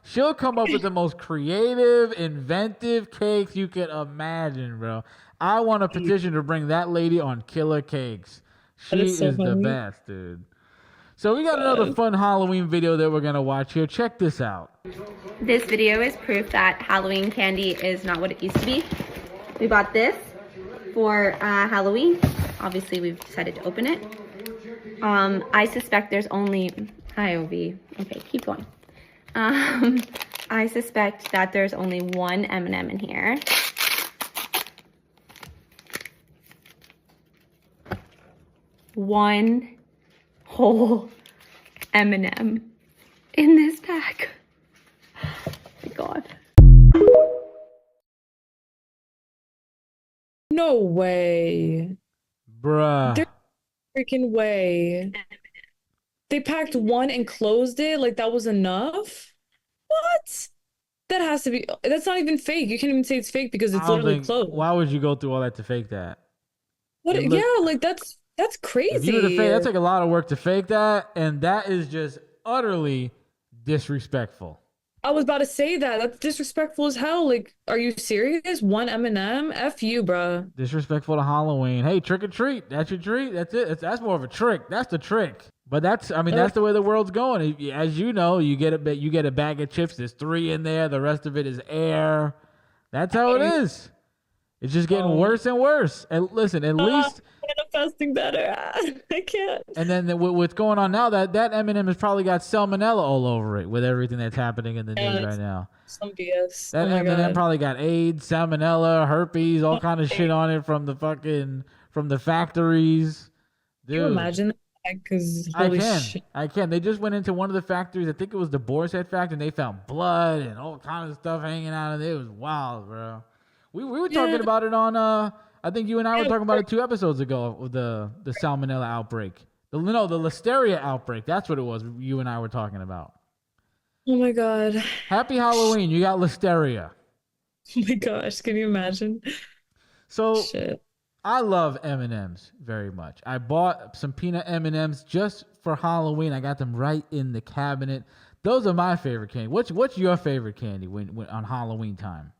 She'll come up with the most creative, inventive cakes you could imagine, bro. I want a petition to bring that lady on Killer Cakes. She That is so is the funny. best, dude. So we got another fun Halloween video that we're gonna watch here. Check this out. This video is proof that Halloween candy is not what it used to be. We bought this for Halloween. Obviously, we've decided to open it. I suspect there's only IOV. Okay, keep going. I suspect that there's only one M&M in here. One whole M&M in this pack. Oh my God. No way. Bruh. There's freaking way. They packed one and closed it like that was enough? What? That has to be. That's not even fake. You can't even say it's fake because I it's don't literally think. closed. Why would you go through all that to fake that? What? Look, Yeah, like that's if you were to crazy. fake, that's like a lot of work to fake that, and that is just utterly disrespectful. I was about to say that. That's disrespectful as hell. Like, are you serious? One M&M? F you, bruh. Disrespectful to Halloween. Hey, trick or treat. That's your treat. That's it. That's more of a trick. That's the trick. But that's, I mean, that's the way the world's going. As you know, you get a bag of chips. There's 3 in there. The rest of it is air. That's how it is. It's just getting worse and worse. And listen, at least manifesting better. I can't. And then what's going on now? That M&M has probably got salmonella all over it with everything that's happening in the news right now. Some BS. That Oh my M&M God. probably got AIDS, salmonella, herpes, all kind of shit on it from the factories. Dude, Can you imagine that? Because I can. They just went into one of the factories. I think it was the Boar's Head factory, and they found blood and all kinds of stuff hanging out of it. It was wild, bro. We were talking about it on I think you and I were talking about it 2 episodes ago with the salmonella outbreak. The listeria outbreak. That's what it was. You and I were talking about. Oh my God. Happy Halloween. You got listeria. Oh my gosh. Can you imagine? So Shit. I love M&Ms very much. I bought some peanut M&Ms just for Halloween. I got them right in the cabinet. Those are my favorite candy. What's your favorite candy when on Halloween time?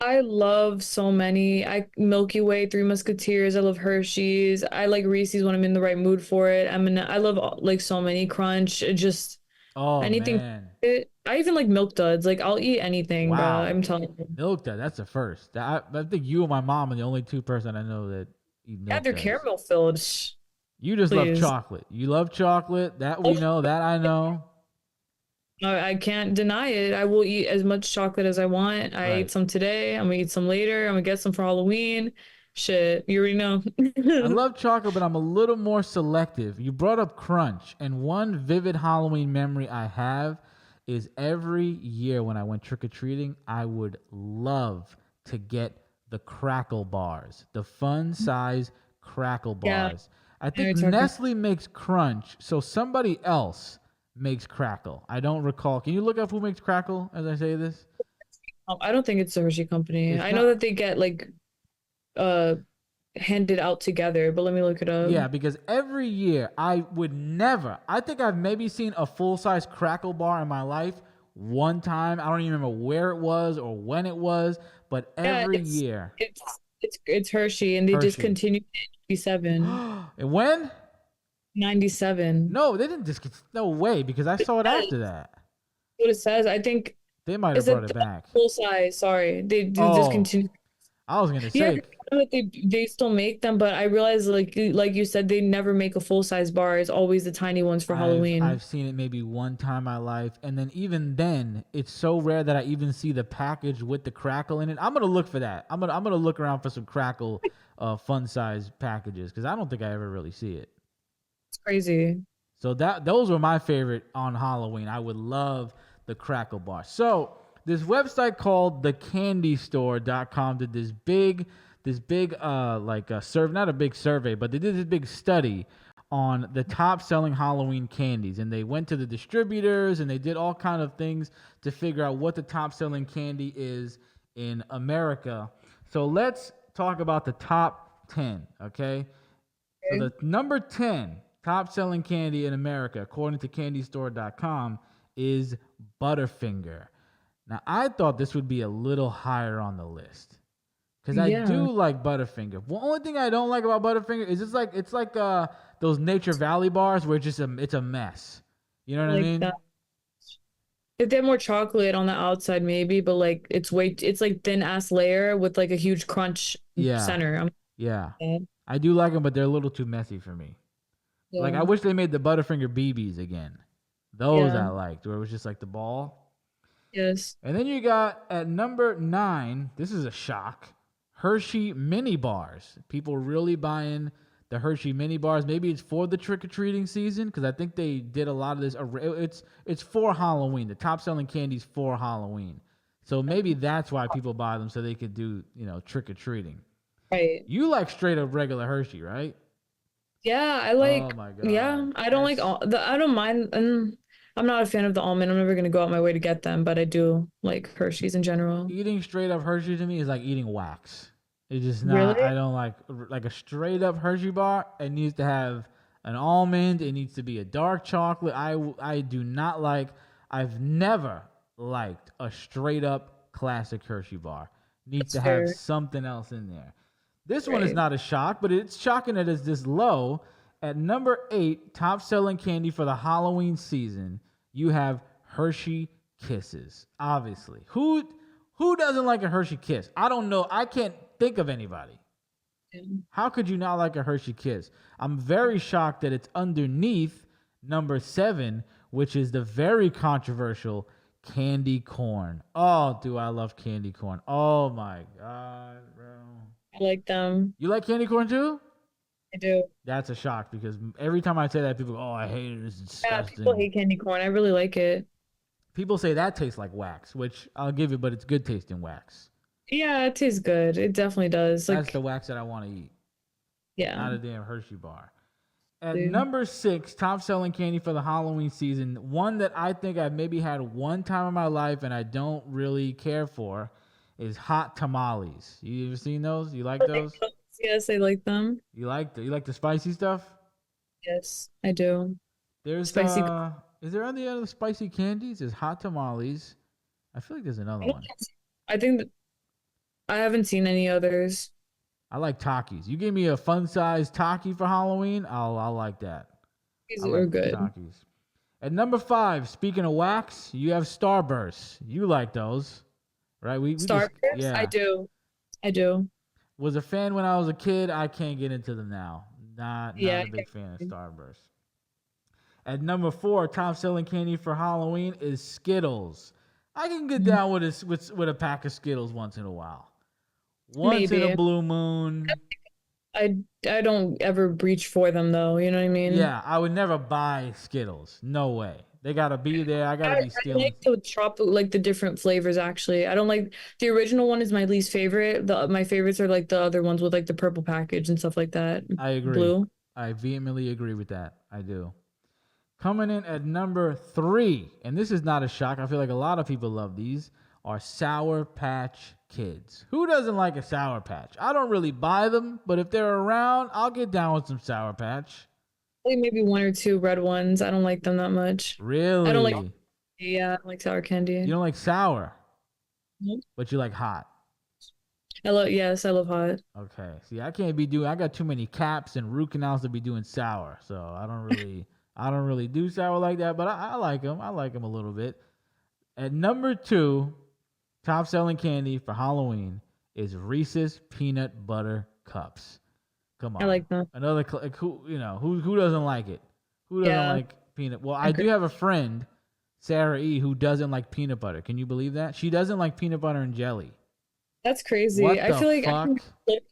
I love so many. Milky Way, Three Musketeers. I love Hershey's. I like Reese's when I'm in the right mood for it. I love like so many Crunch. Just anything. Man. I even like Milk Duds. Like I'll eat anything, bro. Wow. I'm telling you. Milk Dud, that's the first. I think you and my mom are the only 2 person I know that eat milk Yeah, they're duds. caramel filled. You just Please. love chocolate. You love chocolate. That we know. That I know. I can't deny it. I will eat as much chocolate as I want. I ate some today. I'm gonna eat some later. I'm gonna get some for Halloween. Shit, you already know. I love chocolate, but I'm a little more selective. You brought up Crunch, and one vivid Halloween memory I have is every year when I went trick-or-treating, I would love to get the crackle bars, the fun size crackle bars. I think Nestle makes Crunch, so somebody else makes Crackle. I don't recall. Can you look up who makes Crackle as I say this? I don't think it's the Hershey company. I know that they get like handed out together, but let me look it up. Yeah, because every year I think I've maybe seen a full-size Crackle bar in my life one time. I don't even remember where it was or when it was, but every year. It's Hershey, and they discontinued it in 97. And when? 97. No, they didn't no way, because I saw it after that. What it says, I think they might have brought it back. Full size, sorry. They discontinued. I was gonna say, they still make them, but I realized like you said, they never make a full size bar. It's always the tiny ones for Halloween. I've seen it maybe one time in my life, and then even then, it's so rare that I even see the package with the Crackle in it. I'm gonna look for that. I'm gonna look around for some Crackle fun size packages, because I don't think I ever really see it. It's crazy. So those were my favorite on Halloween. I would love the Crackle bar. So this website called thecandystore.com did this big not a big survey, but they did this big study on the top selling Halloween candies, and they went to the distributors and they did all kind of things to figure out what the top selling candy is in America. So let's talk about the top 10, okay? So the number 10 top selling candy in America, according to candystore.com, is Butterfinger. Now, I thought this would be a little higher on the list, because I do like Butterfinger. The only thing I don't like about Butterfinger is it's like those Nature Valley bars where it's a mess. You know what I mean? If they have more chocolate on the outside, maybe, but like it's like thin ass layer with like a huge crunch center. I do like them, but they're a little too messy for me. Yeah. Like I wish they made the Butterfinger BBs again. Those I liked, where it was just like the ball. Yes. And then you got at number 9, this is a shock, Hershey mini bars. People really buying the Hershey mini bars. Maybe it's for the trick-or-treating season because I think they did a lot of this. It's for Halloween. The top-selling candy's for Halloween. So maybe that's why people buy them, so they could do, trick-or-treating. Right. You like straight-up regular Hershey, right? Yeah, I like. Oh my God. Yeah, I don't like all the. I don't mind. And I'm not a fan of the almond. I'm never gonna go out my way to get them, but I do like Hershey's in general. Eating straight-up Hershey to me is like eating wax. It's just not. Really? I don't like a straight-up Hershey bar. It needs to have an almond. It needs to be a dark chocolate. I do not like. I've never liked a straight-up classic Hershey bar. Needs to have something else in there. This one is not a shock, but it's shocking that it's this low. At number 8, top-selling candy for the Halloween season, you have Hershey Kisses. Obviously, who doesn't like a Hershey Kiss? I don't know. I can't think of anybody. How could you not like a Hershey Kiss? I'm very shocked that it's underneath number 7, which is the very controversial candy corn. Oh, do I love candy corn? Oh my God, bro. I like them. You like candy corn too? I do. That's a shock because every time I say that, people go, "Oh, I hate it. It's disgusting." Yeah, people hate candy corn. I really like it. People say that tastes like wax, which I'll give you, but it's good tasting wax. Yeah, it tastes good. It definitely does. That's the wax that I want to eat. Yeah. Not a damn Hershey bar. At number 6, top-selling candy for the Halloween season, one that I think I've maybe had one time in my life and I don't really care for, is hot tamales. You ever seen those? You like those? Yes, I like them. You like the spicy stuff? Yes, I do. There's spicy. Is there any other spicy candies? There's hot tamales. I feel like there's another one. I think that I haven't seen any others. I like Takis. You give me a fun-sized Taki for Halloween, I'll like that. These are good. Takis. At number 5, speaking of wax, you have Starburst. You like those, right? Starburst? Yeah. I do. Was a fan when I was a kid. I can't get into them now. Not a big fan of Starburst. At number 4, top-selling candy for Halloween is Skittles. I can get down with a pack of Skittles once in a while. Once in a blue moon. I don't ever reach for them though. You know what I mean? Yeah, I would never buy Skittles. No way. They gotta be there. I gotta be stealing. I like the the different flavors. Actually, I don't like the original one. Is my least favorite. My favorites are like the other ones with like the purple package and stuff like that. I agree. Blue. I vehemently agree with that. I do. Coming in at number 3, and this is not a shock. I feel like a lot of people love these. Are Sour Patch Kids. Who doesn't like a Sour Patch? I don't really buy them, but if they're around, I'll get down with some Sour Patch. Maybe 1 or 2 red ones. I don't like them that much. Really? I don't like. Yeah, I don't like sour candy. You don't like sour, Nope. but you like hot. I love hot. Okay. See, I can't be doing. I got too many caps and root canals to be doing sour, so I don't really do sour like that. But I like them. I like them a little bit. At number 2. Top-selling candy for Halloween is Reese's Peanut Butter Cups. Come on. I like them. Another who doesn't like it? Who doesn't like peanut? Well, I do have a friend, Sarah E, who doesn't like peanut butter. Can you believe that? She doesn't like peanut butter and jelly. That's crazy. I feel like I can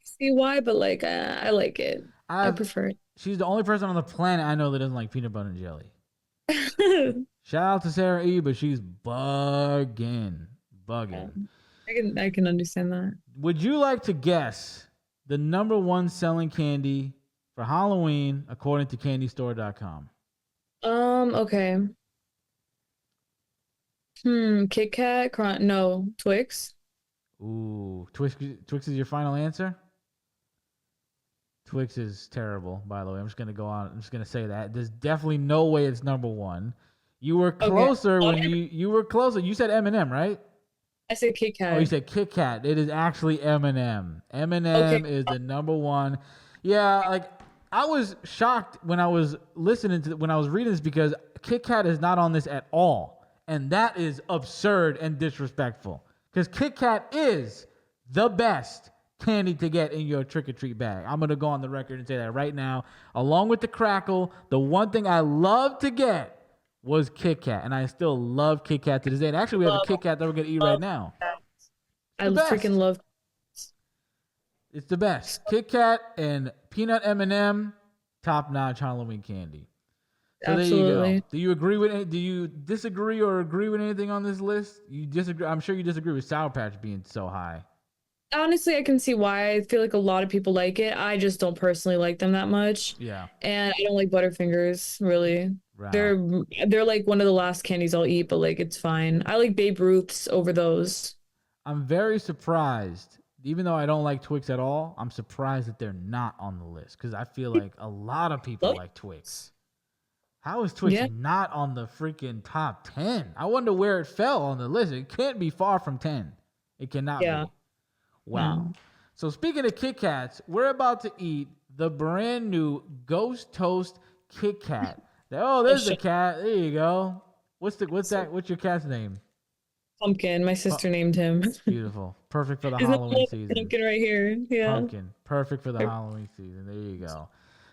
see why, but like I like it. I prefer it. She's the only person on the planet I know that doesn't like peanut butter and jelly. Shout out to Sarah E, but she's bugging. I can understand that. Would you like to guess the number 1 selling candy for Halloween according to candystore.com? Okay. Kit Kat, no, Twix. Ooh, Twix is your final answer? Twix is terrible, by the way. I'm just going to go on. I'm just going to say that. There's definitely no way it's number 1. You were closer when you were closer. You said M&M, right? I said Kit Kat. Oh, you said Kit Kat. It is actually M&M. M&M is the number 1. Yeah, like I was shocked when I was when I was reading this because Kit Kat is not on this at all, and that is absurd and disrespectful. Because Kit Kat is the best candy to get in your trick-or-treat bag. I'm gonna go on the record and say that right now. Along with the crackle, the one thing I love to get was Kit Kat, and I still love Kit Kat to this day. And actually, we have a Kit Kat that we're gonna eat right now. I freaking love. It's the best. Kit Kat and peanut M&M, top-notch Halloween candy. So Absolutely. there you go. Do you agree with? Do you disagree or agree with anything on this list? You disagree. I'm sure you disagree with Sour Patch being so high. Honestly, I can see why. I feel like a lot of people like it. I just don't personally like them that much. Yeah. And I don't like Butterfingers, really. Wow. They're like one of the last candies I'll eat, but like it's fine. I like Babe Ruth's over those. I'm very surprised. Even though I don't like Twix at all, I'm surprised that they're not on the list because I feel like a lot of people like Twix. How is Twix not on the freaking top 10? I wonder where it fell on the list. It can't be far from 10. It cannot be. Wow. So speaking of Kit Kats, we're about to eat the brand new Ghost Toast Kit Kat. There's the cat. There you go. What's your cat's name? Pumpkin. My sister named him. Beautiful. Perfect for the Halloween season. Pumpkin right here. Yeah. Pumpkin. Perfect for the Halloween season. There you go.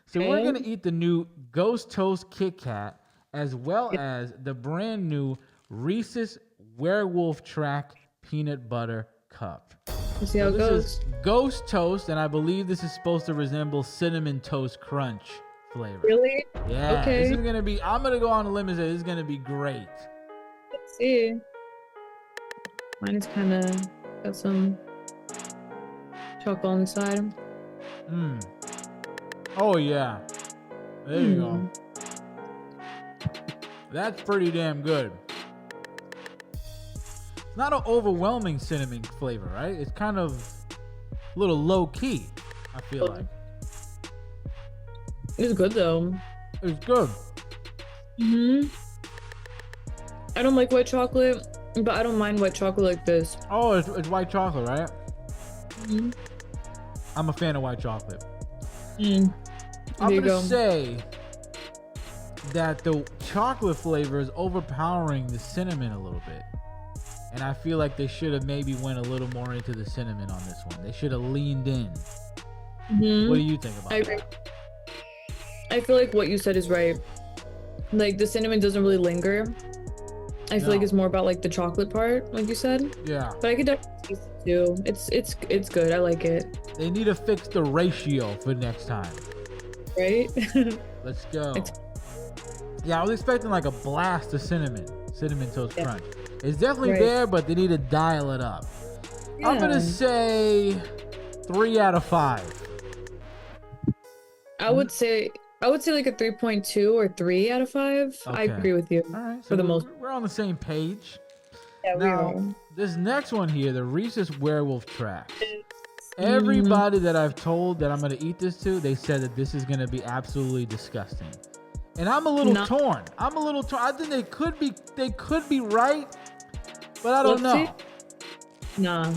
So we're going to eat the new Ghost Toast Kit Kat as well as the brand new Reese's Werewolf Track Peanut Butter Cup. Let's see how it goes. This is Ghost Toast, and I believe this is supposed to resemble Cinnamon Toast Crunch flavor. Really? Yeah. Okay. This is going to be, I'm going to go on a limb and say this is going to be great. Let's see. Mine is kind of got some chocolate on the side. Oh, yeah. There you go. That's pretty damn good. It's not an overwhelming cinnamon flavor, right? It's kind of a little low-key, I feel like. It's good, though. It's good. I don't like white chocolate, but I don't mind white chocolate like this. Oh, it's white chocolate, right? I'm a fan of white chocolate. I'm going to say that the chocolate flavor is overpowering the cinnamon a little bit. And I feel like they should have maybe went a little more into the cinnamon on this one. They should have leaned in. What do you think about that? I feel like what you said is right. Like the cinnamon doesn't really linger. I feel like it's more about like the chocolate part, like you said. Yeah. But I could definitely taste it too. It's good. I like it. They need to fix the ratio for next time. Right? Let's go. Yeah, I was expecting like a blast of cinnamon toast crunch. It's definitely there, but they need to dial it up. Yeah. I'm gonna say 3 out of 5. I would say like a 3.2 or 3 out of 5. Okay. I agree with you. All right, so for the most. We're on the same page. Yeah, we are. This next one here, the Reese's Werewolf Track. Everybody that I've told that I'm gonna eat this to, they said that this is gonna be absolutely disgusting. And I'm a little torn. I think they could be right, but I don't know. Nah.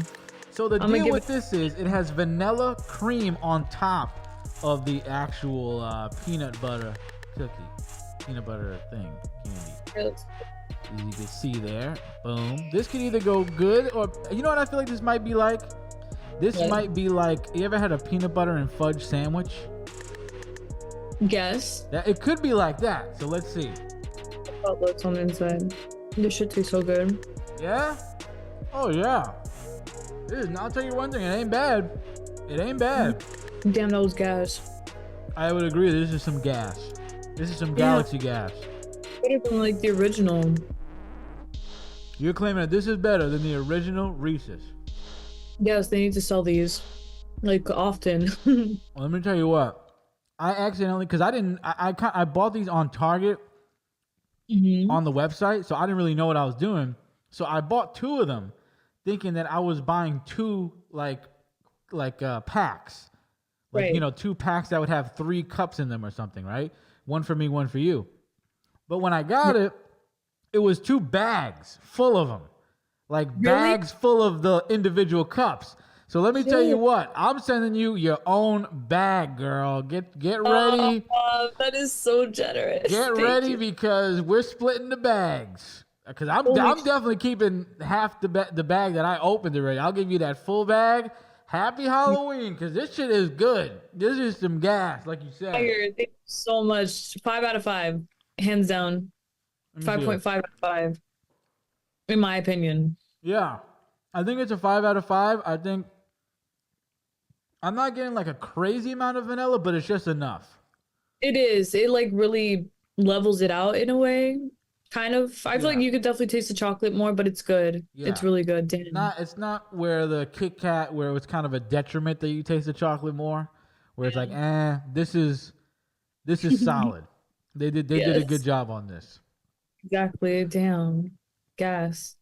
So the deal with this is it has vanilla cream on top of the actual peanut butter cookie, peanut butter thing, candy. As you can see there, boom. This could either go good or, you know what I feel like this might be like? This might be like, you ever had a peanut butter and fudge sandwich? Guess. It could be like that, so let's see. What's on the inside? This should taste so good. Yeah? Oh yeah. I'll tell you one thing, it ain't bad. It ain't bad. Damn, that was gas. I would agree, this is some gas. This is some galaxy gas. Better than like the original. You're claiming that this is better than the original Reese's. Yes, they need to sell these like often. Well, let me tell you what. I accidentally, because I bought these on Target on the website, so I didn't really know what I was doing. So I bought 2 of them, thinking that I was buying 2 like packs, like 2 packs that would have 3 cups in them or something, right? One for me, one for you. But when I got it, it was 2 bags full of them, bags full of the individual cups. So let me tell you what, I'm sending you your own bag, girl. Get ready. That is so generous. Get ready because we're splitting the bags. Because I'm definitely keeping half the bag that I opened already. I'll give you that full bag. Happy Halloween, because this shit is good. This is some gas, like you said. Thank you so much. 5 out of 5, hands down. 5.5 out of 5, in my opinion. Yeah, I think it's a 5 out of 5. I think I'm not getting like a crazy amount of vanilla, but it's just enough. It is. It like really levels it out in a way. Kind of. I feel like you could definitely taste the chocolate more, but it's good. Yeah. It's really good. Damn. It's not where the Kit Kat, where it's kind of a detriment that you taste the chocolate more, where it's like, this is solid. They did a good job on this. Exactly. Damn. Gas.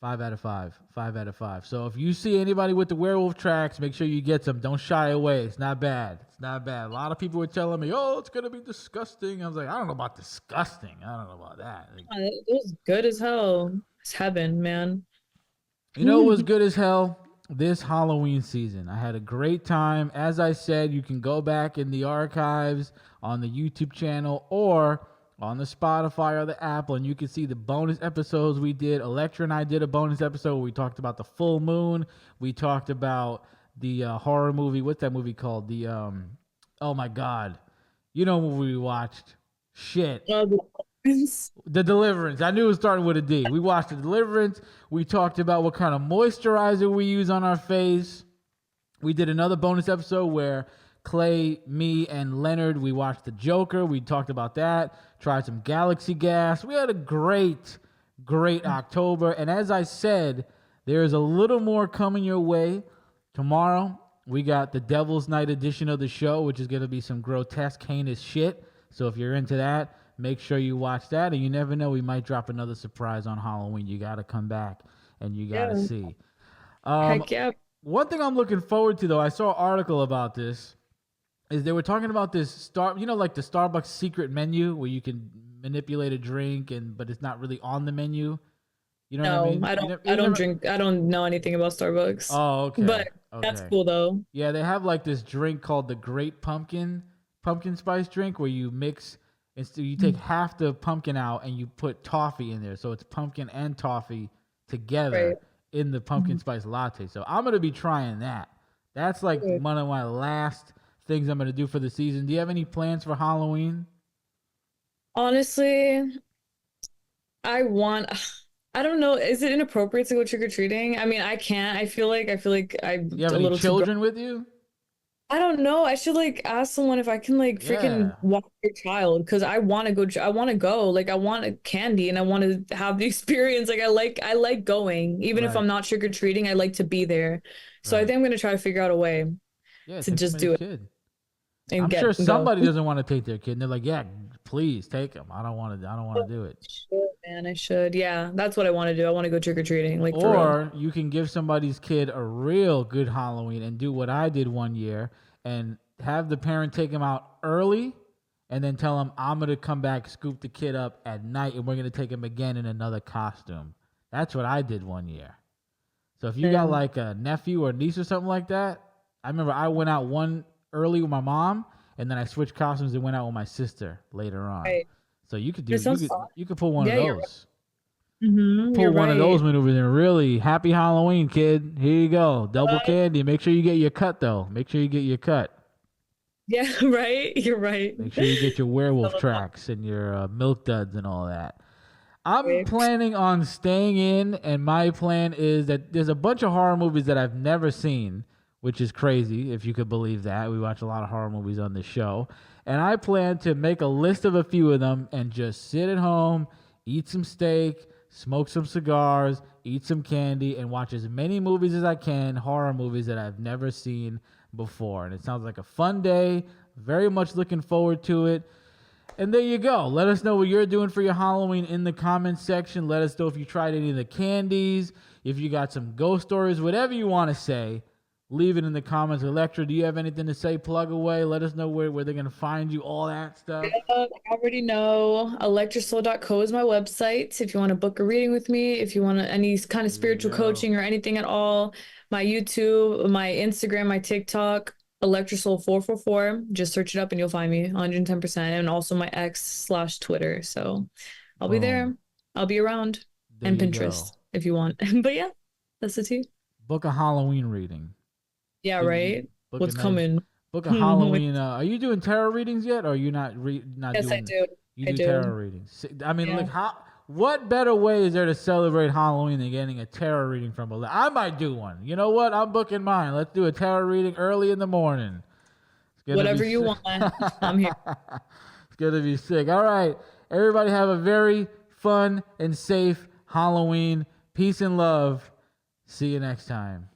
5 out of 5. 5 out of 5. So if you see anybody with the werewolf tracks, make sure you get some. Don't shy away. It's not bad. It's not bad. A lot of people were telling me, "Oh, it's gonna be disgusting." I was like, I don't know about disgusting. I don't know about that. Like, It was good as hell. It's heaven, man. you know what was good as hell? This Halloween season. I had a great time. As I said, you can go back in the archives on the YouTube channel or on the Spotify or the Apple, and you can see the bonus episodes we did. Electra and I did a bonus episode where we talked about the full moon. We talked about the horror movie. What's that movie called? The oh my god, you know what we watched? Shit. The Deliverance. I knew it was starting with a D. We watched The Deliverance. We talked about what kind of moisturizer we use on our face. We did another bonus episode where Clay, me, and Leonard, we watched The Joker. We talked about that. Tried some Galaxy Gas. We had a great October. And as I said, there's a little more coming your way. Tomorrow, we got the Devil's Night edition of the show, which is going to be some grotesque, heinous shit. So if you're into that, make sure you watch that. And you never know, we might drop another surprise on Halloween. You got to come back and you got to see. Heck yeah. One thing I'm looking forward to, though, I saw an article about this, is they were talking about this like the Starbucks secret menu where you can manipulate a drink but it's not really on the menu. You know what I mean? I don't drink. I don't know anything about Starbucks. Oh, okay. But that's cool though. Yeah, they have like this drink called the Great Pumpkin spice drink where you mix. You take half the pumpkin out and you put toffee in there, so it's pumpkin and toffee together in the pumpkin spice latte. So I'm gonna be trying that. That's like one of my last things I'm gonna do for the season. Do you have any plans for Halloween? Honestly, I don't know. Is it inappropriate to go trick or treating? I mean, I can't. I feel like I'm You have a any little children with you? I don't know. I should like ask someone if I can like freaking walk your child because I want to go. I want to go. Like I want a candy and I want to have the experience. Like I like going, even if I'm not trick or treating. I like to be there. So I think I'm gonna try to figure out a way to just do it. Kid. I'm sure somebody doesn't want to take their kid, and they're like, "Yeah, please take them. I don't want to do it." Man, I should. Yeah, that's what I want to do. I want to go trick or treating. Like, or you can give somebody's kid a real good Halloween and do what I did one year and have the parent take him out early, and then tell him I'm gonna come back, scoop the kid up at night, and we're gonna take him again in another costume. That's what I did one year. So if you got like a nephew or niece or something like that, I remember I went out one early with my mom, and then I switched costumes and went out with my sister later on. Right. So you could you could pull one of those. Right. Pull one of those maneuvers and really happy Halloween, kid. Here you go, double candy. Make sure you get your cut though. Make sure you get your cut. Yeah, right. You're right. Make sure you get your werewolf tracks and your milk duds and all that. I'm planning on staying in, and my plan is that there's a bunch of horror movies that I've never seen, which is crazy, if you could believe that. We watch a lot of horror movies on this show. And I plan to make a list of a few of them and just sit at home, eat some steak, smoke some cigars, eat some candy, and watch as many movies as I can, horror movies that I've never seen before. And it sounds like a fun day. Very much looking forward to it. And there you go. Let us know what you're doing for your Halloween in the comments section. Let us know if you tried any of the candies, if you got some ghost stories, whatever you want to say. Leave it in the comments. Electra, do you have anything to say? Plug away. Let us know where they're going to find you, all that stuff. I already know. Electrasoul.co is my website. If you want to book a reading with me, if you want any kind of spiritual coaching or anything at all, my YouTube, my Instagram, my TikTok, Electrasoul444. Just search it up and you'll find me 110%. And also my X/Twitter. So I'll be there. I'll be around. And Pinterest if you want. But yeah, that's the tea. Book a Halloween reading. Yeah, right. What's coming? Book a Halloween. Are you doing tarot readings yet, or are you not? Not yes, doing? I do. You do tarot readings. I mean, like What better way is there to celebrate Halloween than getting a tarot reading from Electra? I might do one. You know what? I'm booking mine. Let's do a tarot reading early in the morning. Whatever you want. I'm here. It's going to be sick. All right. Everybody have a very fun and safe Halloween. Peace and love. See you next time.